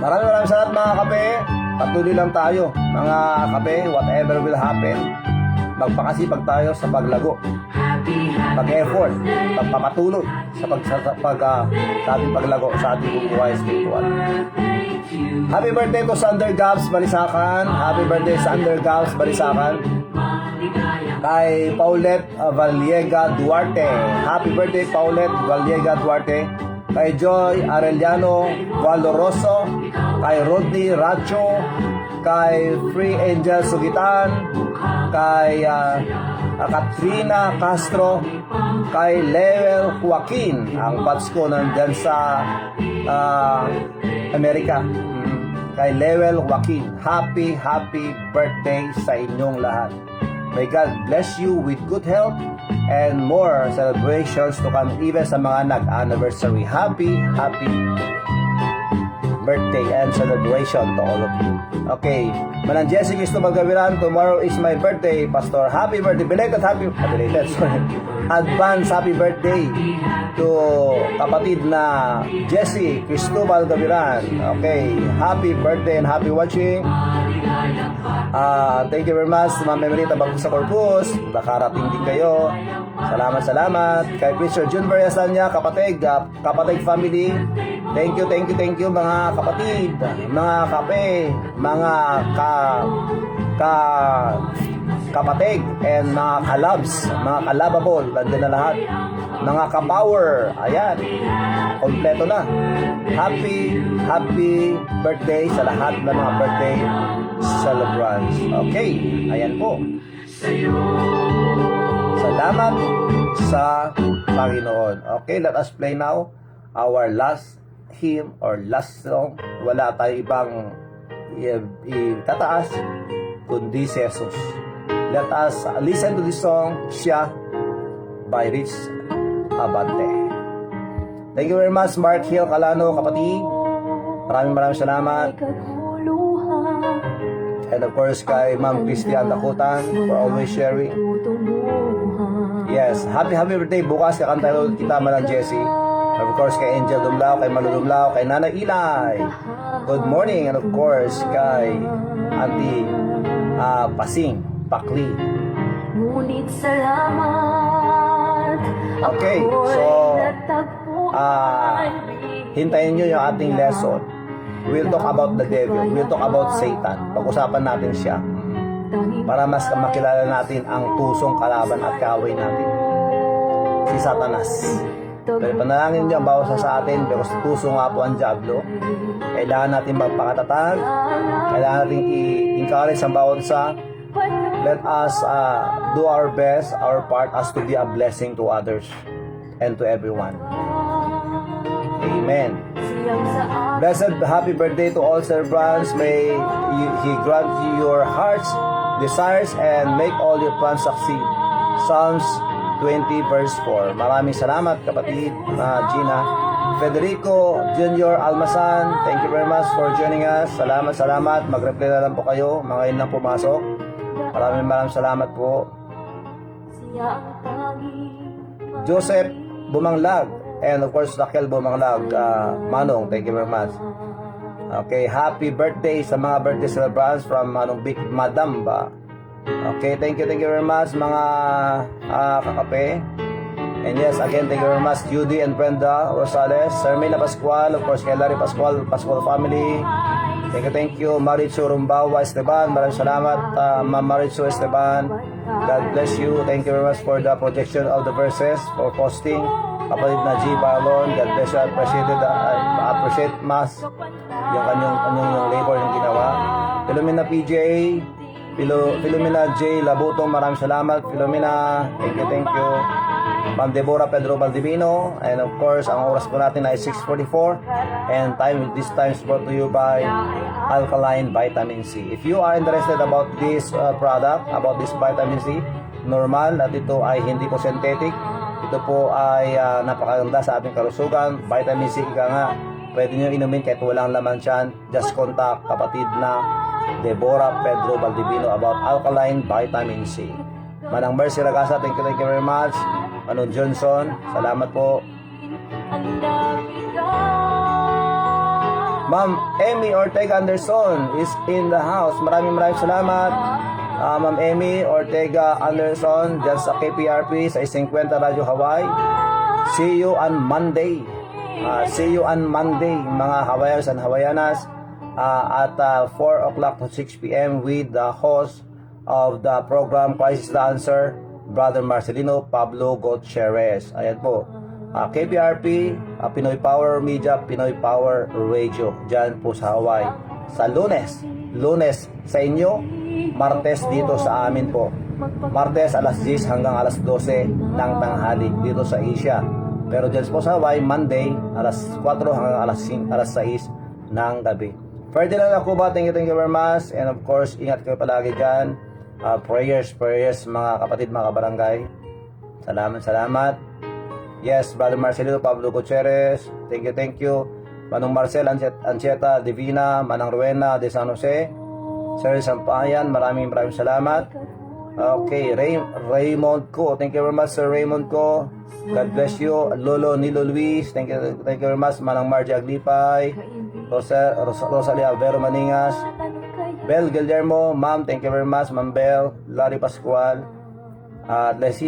S1: Maraming salamat, mga kape. Patuloy lang tayo, mga kape. Whatever will happen, magpakasipag tayo sa paglago, mag-effort, pagpapatuloy sa ating paglago sa ating buhay spiritual. Happy birthday to Sander Gabs Balisacan. Happy birthday Sander Gabs Balisacan. Kay Paulette Valiega Duarte. Happy birthday, Paulette Valiega Duarte. Kay Joy Arellano Valoroso. Kay Rodney Racho. Kay Free Angel Sugitan. Kay Katrina Castro. Kay Lewel Joaquin. Ang pats ko nandyan sa Amerika. Kay Lewel Joaquin. Happy birthday sa inyong lahat. May God bless you with good health and more celebrations to come, even sa mga nag-anniversary. Happy birthday and celebration to all of you. Okay, Manang Jessie Cristo Magawiran, tomorrow is my birthday, Pastor. Happy birthday, advance happy birthday to kapatid na Jessie Cristobal Gaviran. Okay, happy birthday and happy watching. Thank you very much, Ma'am Emerita Bagos sa Corpus. Nakarating din kayo. Salamat. Kay Preacher June Variasanya, kapatid family. Thank you mga kapatid, mga kape, mga kapatid, and mga kalabs, mga kalabable, nandiyan na lahat. Mga kapower, ayan, kompleto na. Happy birthday sa lahat ng mga birthday celebrants. Okay, ayan po. Salamat sa Panginoon. Okay, let us play now our last hymn or last song. Wala tayo ibang itataas kundi si Jesus. Let us listen to this song, Siya, by Rich Abante. Thank you very much, Mark Hill Calano, kapatid. Maraming salamat. And of course, kay Ma'am Christian Takutan for always sharing. Yes, happy birthday. Bukas kakanta ulit kita, Manang Jessie. Of course, kay Angel Dumlao, kay Malu Dumlao, kay Nanay Ilay. Good morning. And of course, kay Auntie Pasing Pakli.
S3: Ngunit salamat.
S1: Okay, so hintayin nyo yung ating lesson. We'll talk about the devil. We'll talk about Satan. Pag-usapan natin siya. Para mas makilala natin ang tusong kalaban at kaaway natin. Si Satanas. Pero panalangin niyo ang bawat isa sa atin because tuso nga po ang Diablo. Kailangan natin magpakatatag. Kailangan natin i-encourage ang bawat isa. Let us do our best, our part as to be a blessing to others and to everyone. Amen. Blessed happy birthday to all celebrants. May He grant you your heart's desires and make all your plans succeed. Psalms 20 verse 4. Maraming salamat kapatid Gina. Federico Junior Almasan, thank you very much for joining us. Salamat. Mag-reply na lang po kayo. Mga yun lang pumasok. Maraming salamat po. Joseph Bumanglag. And of course, Raquel Bumanglag, Manong, thank you very much. Okay, happy birthday sa mga birthday celebrants from Manong Big Madam ba? Okay, thank you very much mga kakape. And yes, again, thank you very much Judy and Brenda Rosales, Sermina Pascual, of course, kay Larry Pascual family. Thank you, Marichu Rumbawa Esteban, maraming salamat, Ma'am Marichu Esteban. God bless you. Thank you very much for the projection of the verses, for posting. Kapatid na G. Balon, God bless you. Appreciate mas yung kanyang labor yung ginawa. Philomena PJ, Philomena J. Labutong, maraming salamat. Philomena, thank you. Ma'am Deborah Pedro Baldivino, and of course, ang oras po natin ay 6:44, and this time is brought to you by Alkaline Vitamin C. If you are interested about this product, about this vitamin C, normal at ito ay hindi po synthetic. Ito po ay napakaganda sa ating kalusugan. Vitamin C, ika nga, pwede nyo inumin kahit walang laman siyan. Just contact kapatid na Deborah Pedro Baldivino about Alkaline Vitamin C. Manang Mercy Ragasa, thank you very much. Manong Johnson, salamat po. Ma'am Emmy Ortega Anderson is in the house. Maraming salamat. Ma'am Emmy Ortega Anderson, dyan sa KPRP sa 50 Radio Hawaii. See you on Monday. Mga Hawaiians and Hawaiianas, at 4 o'clock to 6 p.m. with the host of the program Crisis the Answer, Brother Marcelino Pablo Gutierrez. Ayan po. KPRP, Pinoy Power Media, Pinoy Power Radio, dyan po sa Hawaii. Sa Lunes sa inyo, Martes dito sa amin po. Martes alas 10 hanggang alas 12 ng tanghali dito sa Asia. Pero dyan po sa Hawaii, Monday, alas 4 hanggang alas 6 ng gabi. Ferdinand Akuba, thank you very much. And of course, ingat kayo palagi dyan. Prayers mga kapatid, mga kabarangay. Salamat. Yes, Brother Marcelino Pablo Gutierrez, thank you. Manong Marcel Ancheta Divina, Manang Rowena de San Jose, Sir Sampayan, maraming salamat. Okay, Raymond ko, thank you very much Sir Raymond ko. God bless you. Lolo Nilo Luis, thank you very much. Manang Margie Aglipay, Rosalia Vero Maningas, Bel Guillermo, Ma'am, thank you very much. Ma'am Bel, Larry Pascual,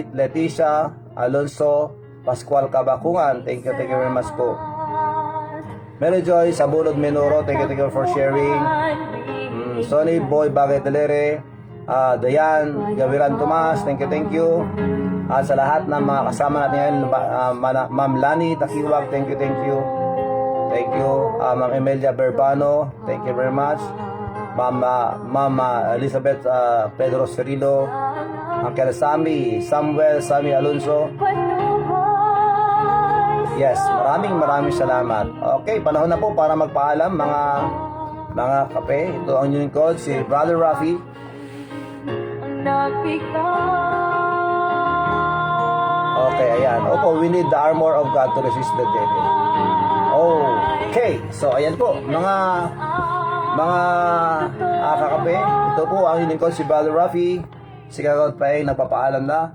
S1: Leticia Alonso Pascual Kabakungan, thank you very much po. Mary Joy Sabulod Menoro, thank you for sharing. Sonny Boy Bagay Delere, Dayan Gaviran Tomas, thank you. At sa lahat ng mga kasama natin ngayon, Ma'am Lani Takiwag, thank you. Thank you. Ma'am Emilia Berbano, thank you very much. Mama Elizabeth Pedro Cirilo, Uncle Sammy Alonso. Yes, maraming salamat. Okay, panahon na po para magpaalam mga kape. Ito ang inyong code, si Brother Rafi. Okay, ayan. Opo, we need the armor of God to resist the devil. Okay. So, ayan po. Mga kakape. Ito po ang hiningkod si Brother Rafi. Si Kagawad Pay, nagpapaalam na.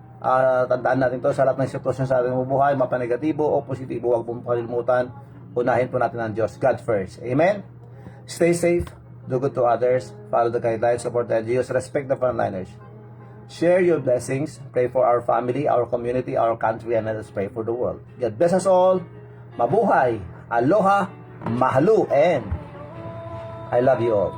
S1: Tandaan natin to sa lahat ng sitwasyon sa ating buhay, mapanegatibo o positibo, huwag pong kalimutan. Unahin po natin ang Diyos. God first. Amen? Stay safe. Do good to others. Follow the guidelines. Support the NGOs. Respect the frontliners. Share your blessings. Pray for our family, our community, our country, and let us pray for the world. God bless us all. Mabuhay. Aloha. Mahalo. And I love you all.